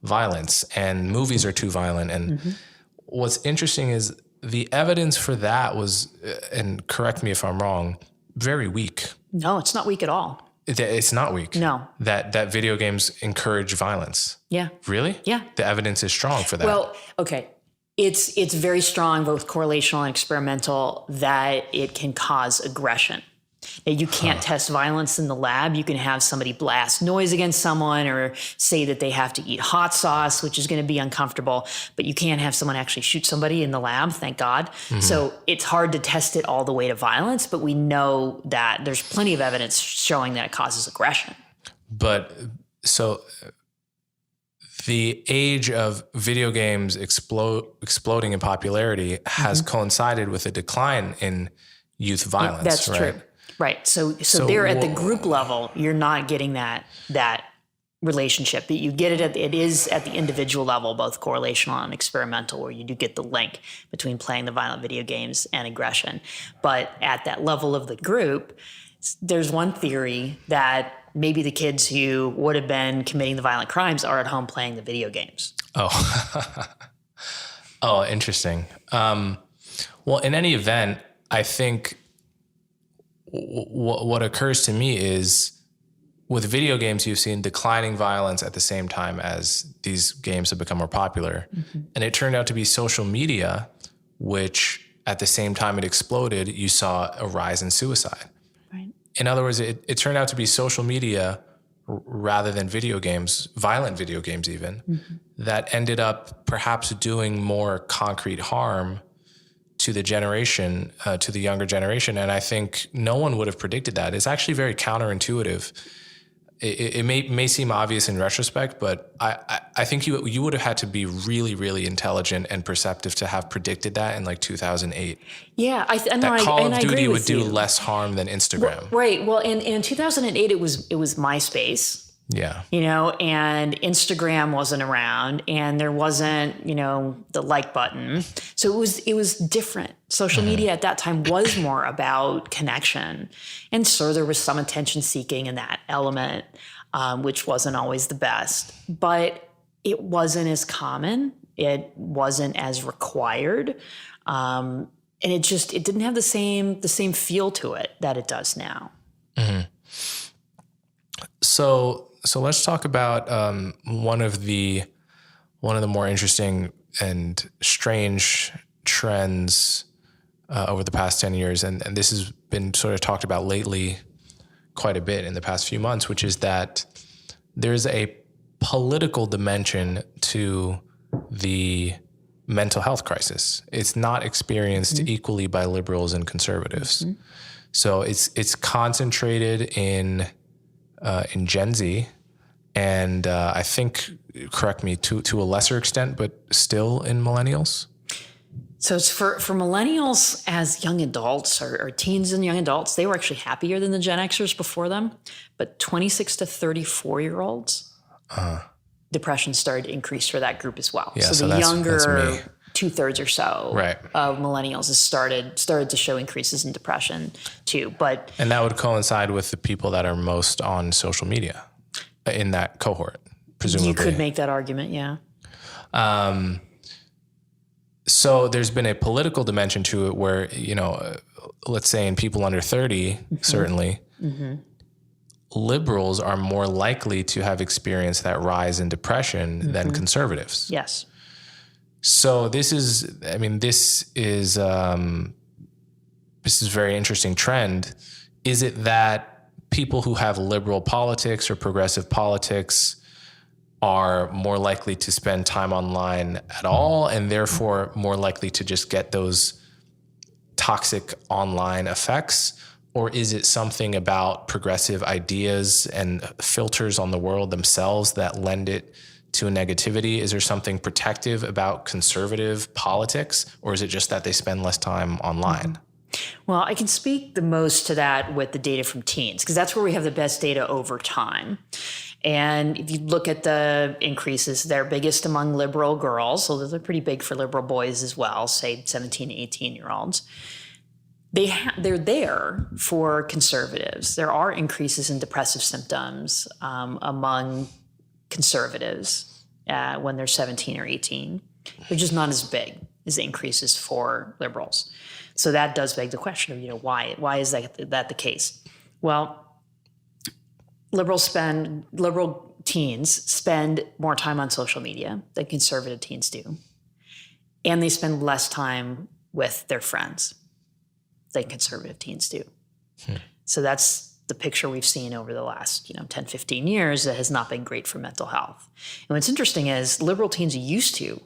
violence. And movies are too violent. And what's interesting is the evidence for that was, and correct me if I'm wrong, very weak. No, it's not weak at all. It's not weak. No. That video games encourage violence. Yeah. Really? Yeah. The evidence is strong for that. Well, okay. It's very strong, both correlational and experimental, that it can cause aggression. Now, you can't test violence in the lab. You can have somebody blast noise against someone or say that they have to eat hot sauce, which is going to be uncomfortable, but you can't have someone actually shoot somebody in the lab, thank God. Mm-hmm. So it's hard to test it all the way to violence, but we know that there's plenty of evidence showing that it causes aggression. But so the age of video games exploding in popularity has coincided with a decline in youth violence. That's right? True. Right. So there at the group level, you're not getting that relationship. That you get it is at the individual level, both correlational and experimental, where you do get the link between playing the violent video games and aggression. But at that level of the group, there's one theory that maybe the kids who would have been committing the violent crimes are at home playing the video games. Oh, oh, interesting. Well, in any event, I think what occurs to me is with video games, you've seen declining violence at the same time as these games have become more popular. Mm-hmm. And it turned out to be social media, which at the same time it exploded, you saw a rise in suicide. Right. In other words, it turned out to be social media rather than video games, violent video games even, that ended up perhaps doing more concrete harm to the generation, to the younger generation. And I think no one would have predicted that. It's actually very counterintuitive. It may seem obvious in retrospect, but I think you would have had to be really, really intelligent and perceptive to have predicted that in like 2008. Yeah. Call of Duty would do less harm than Instagram. Well, right. Well, in 2008, it was MySpace. Yeah. And Instagram wasn't around and there wasn't, the like button. So it was different. Social media at that time was more about connection. And so there was some attention seeking in that element, which wasn't always the best. But it wasn't as common. It wasn't as required. And it didn't have the same feel to it that it does now. Mm-hmm. So let's talk about one of the more interesting and strange trends over the past 10 years, and this has been sort of talked about lately quite a bit in the past few months, which is that there's a political dimension to the mental health crisis. It's not experienced equally by liberals and conservatives. So it's concentrated in Gen Z, and I think, correct me, to a lesser extent, but still in millennials. So it's for millennials as young adults or teens and young adults, they were actually happier than the Gen Xers before them. But 26 to 34-year-olds, depression started to increase for that group as well. Yeah, so the younger 2/3 or so of millennials has started to show increases in depression too. And that would coincide with the people that are most on social media in that cohort, presumably. You could make that argument, yeah. So there's been a political dimension to it where, let's say in people under 30, certainly, liberals are more likely to have experienced that rise in depression than conservatives. Yes. So this is a very interesting trend. Is it that people who have liberal politics or progressive politics are more likely to spend time online at all, and therefore more likely to just get those toxic online effects? Or is it something about progressive ideas and filters on the world themselves that lend it to a negativity? Is there something protective about conservative politics, or is it just that they spend less time online? Well, I can speak the most to that with the data from teens, because that's where we have the best data over time. And if you look at the increases, they're biggest among liberal girls, so they're pretty big for liberal boys as well, say 17 to 18-year-olds. They're there for conservatives. There are increases in depressive symptoms among conservatives when they're 17 or 18. They're just not as big as the increases for liberals. So that does beg the question of, why is that the case? Well, liberal teens spend more time on social media than conservative teens do. And they spend less time with their friends than conservative teens do. So that's the picture we've seen over the last 10, 15 years that has not been great for mental health. And what's interesting is liberal teens used to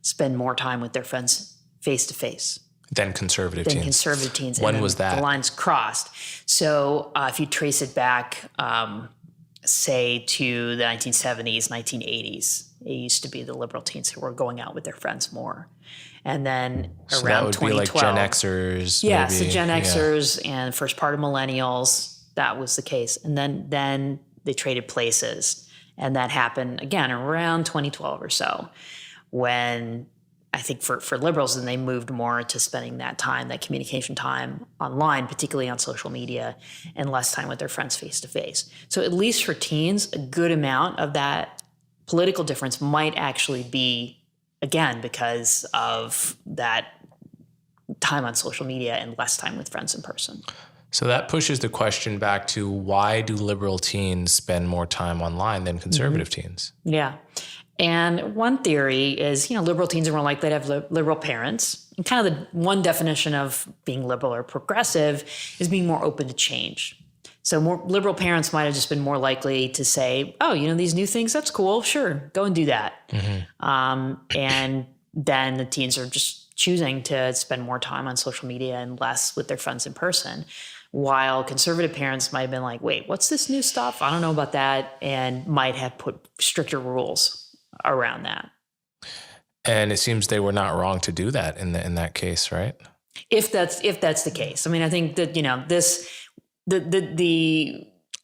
spend more time with their friends face to face than conservative teens. When was that? The lines crossed. So if you trace it back, say to the 1970s, 1980s, it used to be the liberal teens who were going out with their friends more. And then so around that would 2012. be like Gen Xers. Yes, maybe. the Gen Xers and first part of millennials, that was the case. And then they traded places. And that happened, again, around 2012 or so, when I think for liberals, then they moved more to spending that time, that communication time online, particularly on social media, and less time with their friends face to face. So at least for teens, a good amount of that political difference might actually be, again, because of that time on social media and less time with friends in person. So that pushes the question back to, why do liberal teens spend more time online than conservative teens? Yeah. And one theory is, liberal teens are more likely to have liberal parents. And kind of the one definition of being liberal or progressive is being more open to change. So more liberal parents might have just been more likely to say, oh, these new things, that's cool. Sure, go and do that. And then the teens are just choosing to spend more time on social media and less with their friends in person. While conservative parents might have been like, wait, what's this new stuff? I don't know about that. And might have put stricter rules around that. And it seems they were not wrong to do that in that case, right? If that's the case. I mean, I think that,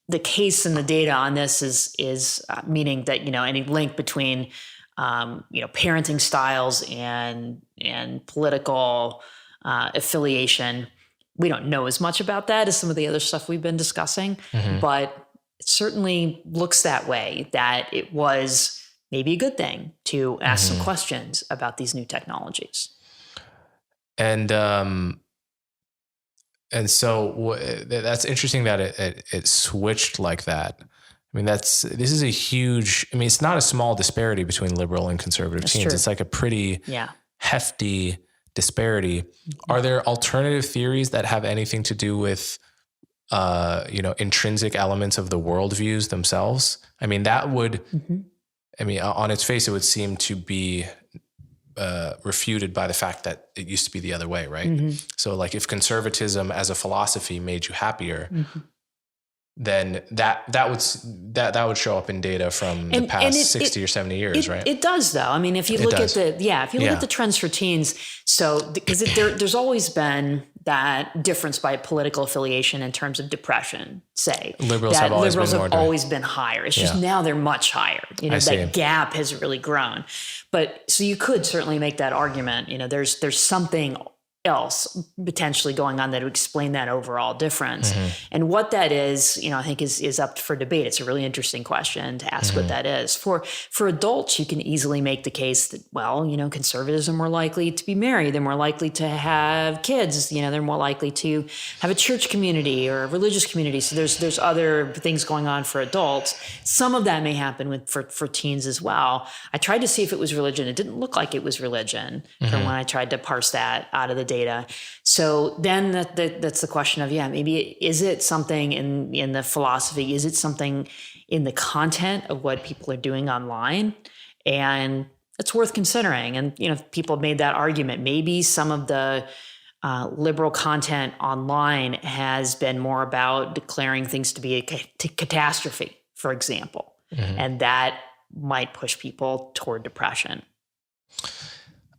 the case and the data on this is meaning that, any link between, parenting styles and political affiliation, we don't know as much about that as some of the other stuff we've been discussing, but it certainly looks that way, that it was maybe a good thing to ask some questions about these new technologies. And so that's interesting that it switched like that. I mean, this is a huge, I mean, it's not a small disparity between liberal and conservative That's teens. true. It's like a pretty hefty disparity. Are there alternative theories that have anything to do with, intrinsic elements of the worldviews themselves? I mean, that would, on its face, it would seem to be refuted by the fact that it used to be the other way, right? So like if conservatism as a philosophy made you happier, then that would show up in data from the past 60 or 70 years, right? It does, though. I mean, if you look at the trends for teens, so because there's always been that difference by political affiliation in terms of depression. Say liberals have always been higher. It's just now they're much higher. That gap has really grown. But so you could certainly make that argument. There's something else potentially going on that would explain that overall difference. And what that is, I think is up for debate. It's a really interesting question to ask what that is. For adults, you can easily make the case that, conservatives are more likely to be married. They're more likely to have kids. They're more likely to have a church community or a religious community. So there's other things going on for adults. Some of that may happen for teens as well. I tried to see if it was religion. It didn't look like it was religion from when I tried to parse that out of the data. So then that's the question of, maybe is it something in the philosophy? Is it something in the content of what people are doing online? And it's worth considering. And, people have made that argument. Maybe some of the liberal content online has been more about declaring things to be a catastrophe, for example. And that might push people toward depression.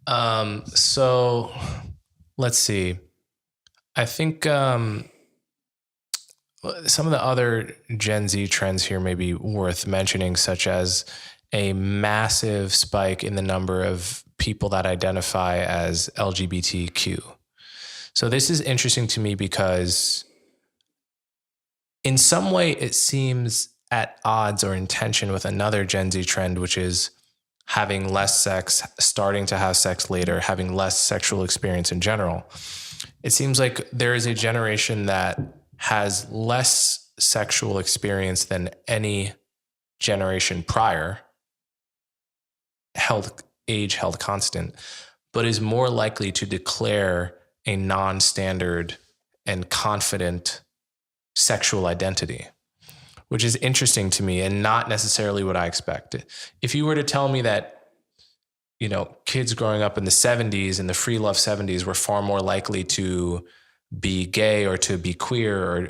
So let's see. I think some of the other Gen Z trends here may be worth mentioning, such as a massive spike in the number of people that identify as LGBTQ. So this is interesting to me because in some way it seems at odds or in tension with another Gen Z trend, which is having less sex, starting to have sex later, having less sexual experience in general. It seems like there is a generation that has less sexual experience than any generation prior, held constant, but is more likely to declare a non-standard and confident sexual identity, which is interesting to me and not necessarily what I expected. If you were to tell me that, kids growing up in the 70s, in the free love 70s, were far more likely to be gay or to be queer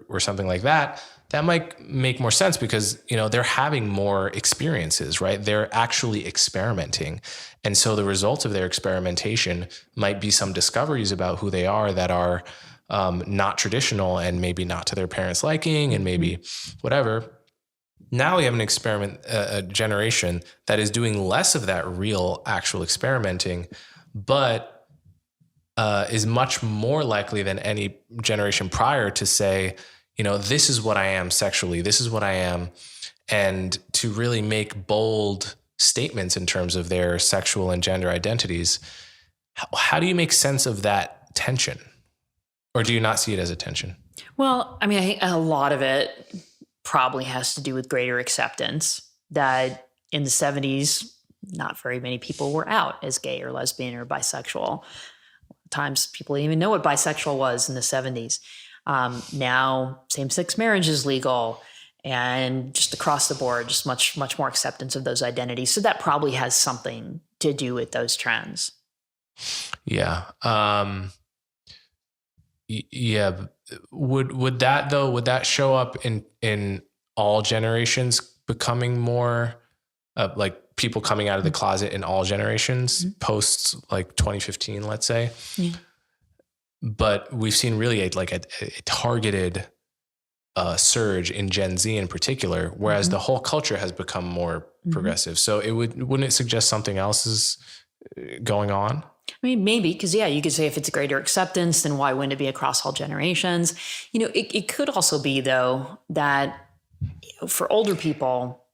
or something like that, that might make more sense because, they're having more experiences, right? They're actually experimenting. And so the result of their experimentation might be some discoveries about who they are that are not traditional and maybe not to their parents' liking and maybe whatever. Now we have a generation that is doing less of that real actual experimenting, but is much more likely than any generation prior to say, this is what I am sexually, this is what I am, and to really make bold statements in terms of their sexual and gender identities. How do you make sense of that tension? Or do you not see it as a tension? Well, I think a lot of it probably has to do with greater acceptance that in the 70s, not very many people were out as gay or lesbian or bisexual. Times people didn't even know what bisexual was in the 70s. Now same-sex marriage is legal and just across the board, just much, much more acceptance of those identities. So that probably has something to do with those trends. Yeah. Yeah. Would that show up in all generations becoming more like people coming out of the closet in all generations post like 2015, let's say? Yeah. But we've seen really a targeted surge in Gen Z in particular, whereas the whole culture has become more progressive. So wouldn't it suggest something else is going on? Maybe, because you could say if it's greater acceptance, then why wouldn't it be across all generations? It could also be, though, that for older people,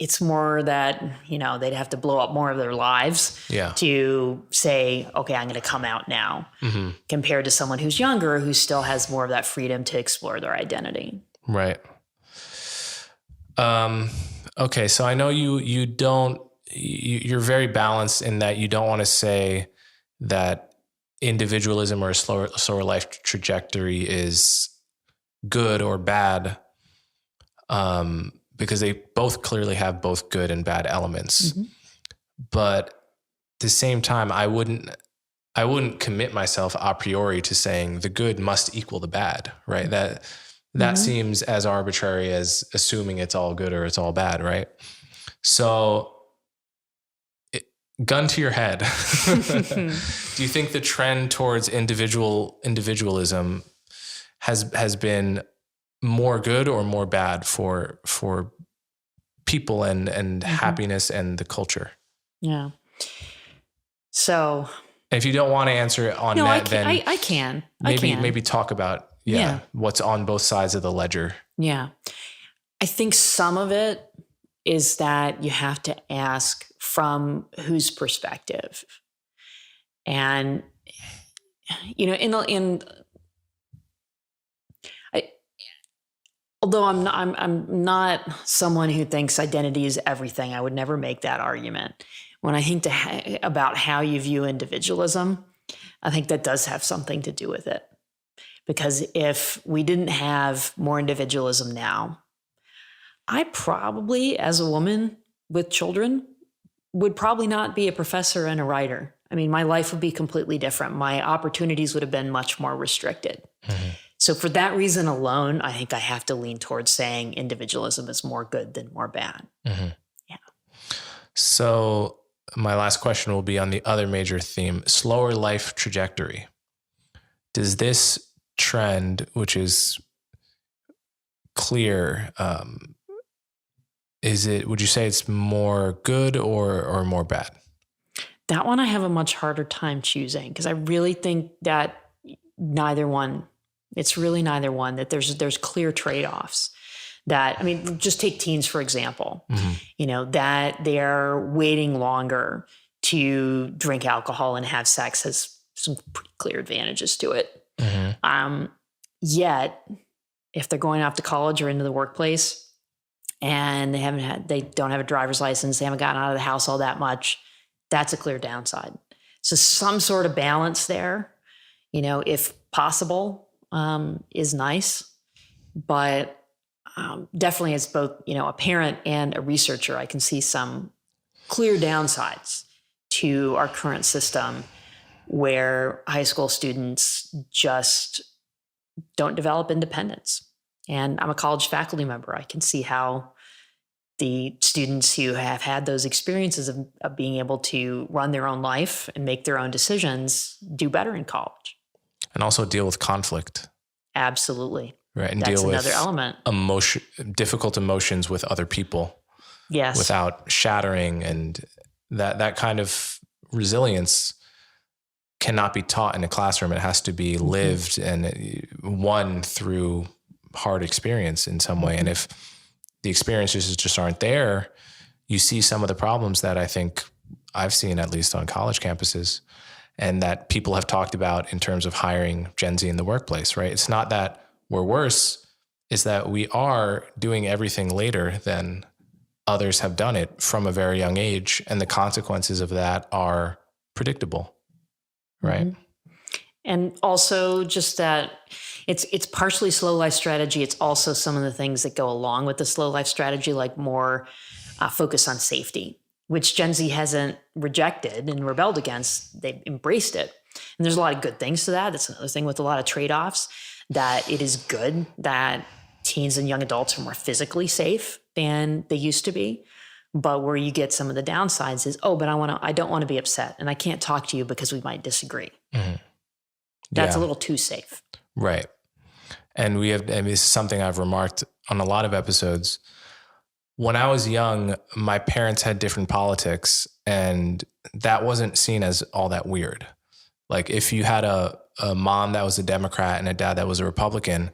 it's more that, they'd have to blow up more of their lives to say, okay, I'm going to come out now, compared to someone who's younger, who still has more of that freedom to explore their identity. Right. Okay. So I know you're very balanced in that you don't want to say that individualism or a slower life trajectory is good or bad, because they both clearly have both good and bad elements. But at the same time, I wouldn't commit myself a priori to saying the good must equal the bad, right? That seems as arbitrary as assuming it's all good or it's all bad, right? So, gun to your head. Do you think the trend towards individualism has been more good or more bad for people and happiness and the culture? Yeah. So, if you don't want to answer it on that, then I can. Maybe talk about what's on both sides of the ledger. Yeah. I think some of it is that you have to ask from whose perspective. And, although I'm not someone who thinks identity is everything, I would never make that argument. When I think about how you view individualism, I think that does have something to do with it. Because if we didn't have more individualism now, I probably, as a woman with children, would probably not be a professor and a writer. I mean, my life would be completely different. My opportunities would have been much more restricted. So for that reason alone, I think I have to lean towards saying individualism is more good than more bad. Yeah. So my last question will be on the other major theme, slower life trajectory. Does this trend, which is clear, would you say it's more good or more bad? That one I have a much harder time choosing, because I really think that it's really neither one, that there's clear trade-offs. Just take teens, for example, that they're waiting longer to drink alcohol and have sex has some pretty clear advantages to it. Yet, if they're going off to college or into the workplace and they don't have a driver's license, they haven't gotten out of the house all that much, that's a clear downside. So some sort of balance there, if possible, is nice. But definitely as both, a parent and a researcher, I can see some clear downsides to our current system where high school students just don't develop independence. And I'm a college faculty member. I can see how the students who have had those experiences of being able to run their own life and make their own decisions do better in college. And also deal with conflict. Absolutely. Right. And that's deal another with element. Difficult emotions with other people. Yes. Without shattering, and that kind of resilience cannot be taught in a classroom. It has to be lived and won through hard experience in some way. And if the experiences just aren't there, you see some of the problems that I think I've seen, at least on college campuses, and that people have talked about in terms of hiring Gen Z in the workplace, right? It's not that we're worse, it's that we are doing everything later than others have done it from a very young age. And the consequences of that are predictable, right? And also just that it's partially slow life strategy. It's also some of the things that go along with the slow life strategy, like more focus on safety, which Gen Z hasn't rejected and rebelled against. They've embraced it. And there's a lot of good things to that. That's another thing with a lot of trade-offs, that it is good that teens and young adults are more physically safe than they used to be. But where you get some of the downsides is, but I don't want to be upset, and I can't talk to you because we might disagree. That's a little too safe. Right. And this is something I've remarked on a lot of episodes. When I was young, my parents had different politics, and that wasn't seen as all that weird. Like if you had a mom that was a Democrat and a dad that was a Republican,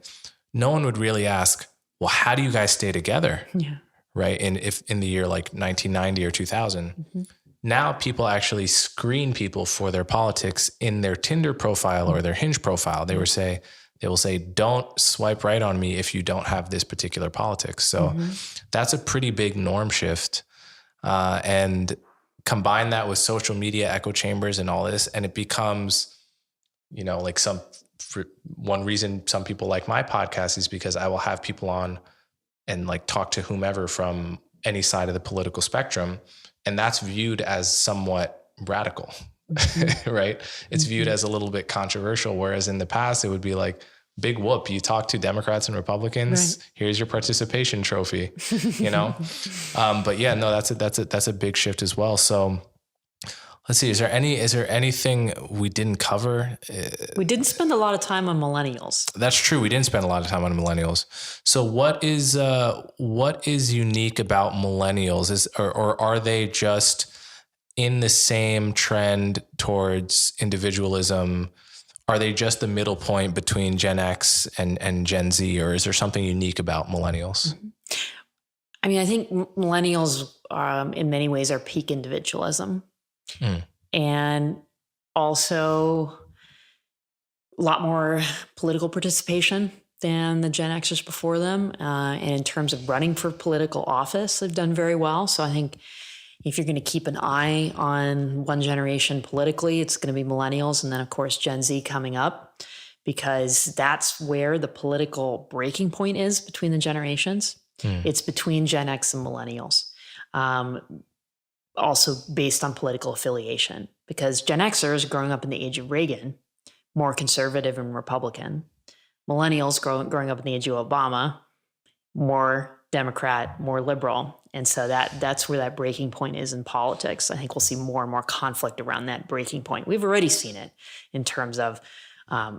no one would really ask, well, how do you guys stay together? Yeah. right? And if in the year like 1990 or 2000, now people actually screen people for their politics in their Tinder profile or their Hinge profile. They will say, don't swipe right on me if you don't have this particular politics. So that's a pretty big norm shift. And combine that with social media echo chambers and all this, and it becomes, like for one reason some people like my podcast is because I will have people on and like talk to whomever from any side of the political spectrum. And that's viewed as somewhat radical, right? It's viewed as a little bit controversial. Whereas in the past, it would be like, big whoop, you talk to Democrats and Republicans, here's your participation trophy, But yeah, no, that's a big shift as well. So let's see, is there anything we didn't cover? We didn't spend a lot of time on millennials. That's true. We didn't spend a lot of time on millennials. So what is unique about millennials? Or are they just in the same trend towards individualism? Are they just the middle point between Gen X and Gen Z, or is there something unique about millennials? I mean, I think millennials in many ways are peak individualism. And also a lot more political participation than the Gen Xers before them. And in terms of running for political office, they've done very well. So I think if you're going to keep an eye on one generation politically, it's going to be millennials. And then, of course, Gen Z coming up, because that's where the political breaking point is between the generations. It's between Gen X and millennials. Also based on political affiliation, because Gen Xers growing up in the age of Reagan, more conservative and Republican. Millennials growing up in the age of Obama, more Democrat, more liberal. And so that's where that breaking point is in politics. I think we'll see more and more conflict around that breaking point. We've already seen it in terms of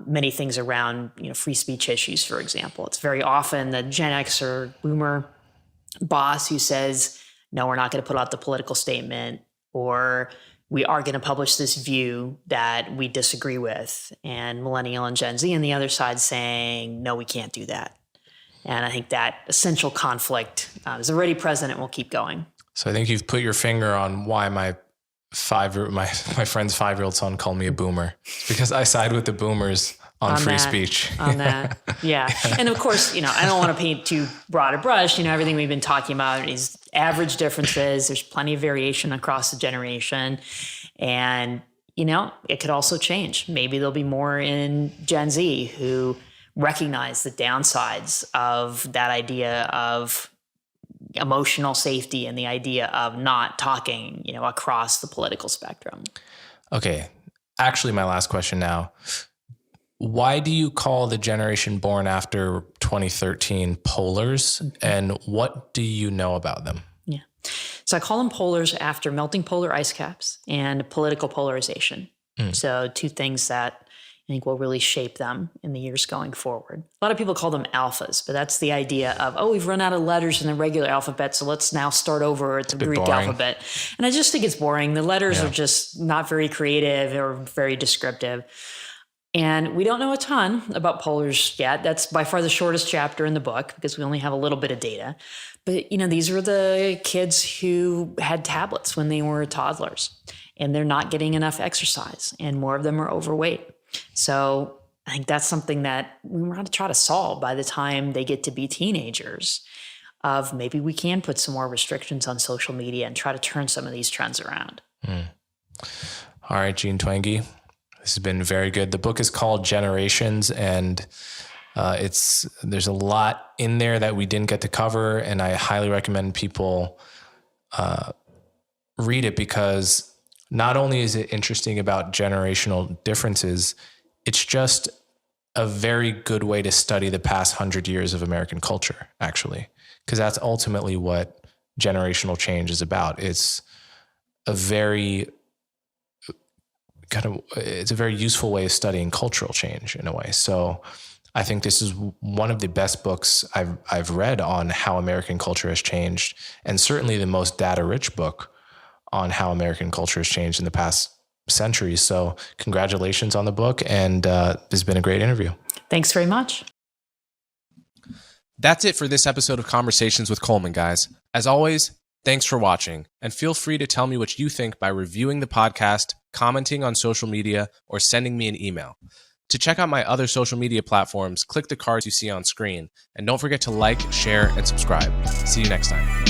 many things around free speech issues, for example. It's very often the Gen X or boomer boss who says, no, we're not going to put out the political statement, or we are going to publish this view that we disagree with. And millennial and Gen Z on the other side saying, no, we can't do that. And I think that essential conflict is already present and will keep going. So I think you've put your finger on why my friend's 5-year-old son called me a boomer, because I side with the boomers on free speech. On that. Yeah. And of course, I don't want to paint too broad a brush. Everything we've been talking about is average differences. There's plenty of variation across the generation. And, it could also change. Maybe there'll be more in Gen Z who recognize the downsides of that idea of emotional safety and the idea of not talking, across the political spectrum. Okay. Actually, my last question now. Why do you call the generation born after 2013 polars, and what do you know about them? Yeah. So I call them polars after melting polar ice caps and political polarization. So two things that I think will really shape them in the years going forward. A lot of people call them alphas, but that's the idea of, we've run out of letters in the regular alphabet, so let's now start over at the Greek alphabet. And I just think it's boring. The letters are just not very creative or very descriptive. And we don't know a ton about polars yet. That's by far the shortest chapter in the book because we only have a little bit of data. But, these are the kids who had tablets when they were toddlers, and they're not getting enough exercise, and more of them are overweight. So I think that's something that we want to try to solve by the time they get to be teenagers, of maybe we can put some more restrictions on social media and try to turn some of these trends around. All right, Jean Twenge. This has been very good. The book is called Generations, and there's a lot in there that we didn't get to cover, and I highly recommend people read it, because not only is it interesting about generational differences, it's just a very good way to study the past 100 years of American culture, actually, because that's ultimately what generational change is about. It's a very useful way of studying cultural change in a way. So I think this is one of the best books I've read on how American culture has changed, and certainly the most data-rich book on how American culture has changed in the past century. So congratulations on the book, and this has been a great interview. Thanks very much. That's it for this episode of Conversations with Coleman, guys. As always, thanks for watching, and feel free to tell me what you think by reviewing the podcast, commenting on social media, or sending me an email. To check out my other social media platforms, click the cards you see on screen, and don't forget to like, share, and subscribe. See you next time.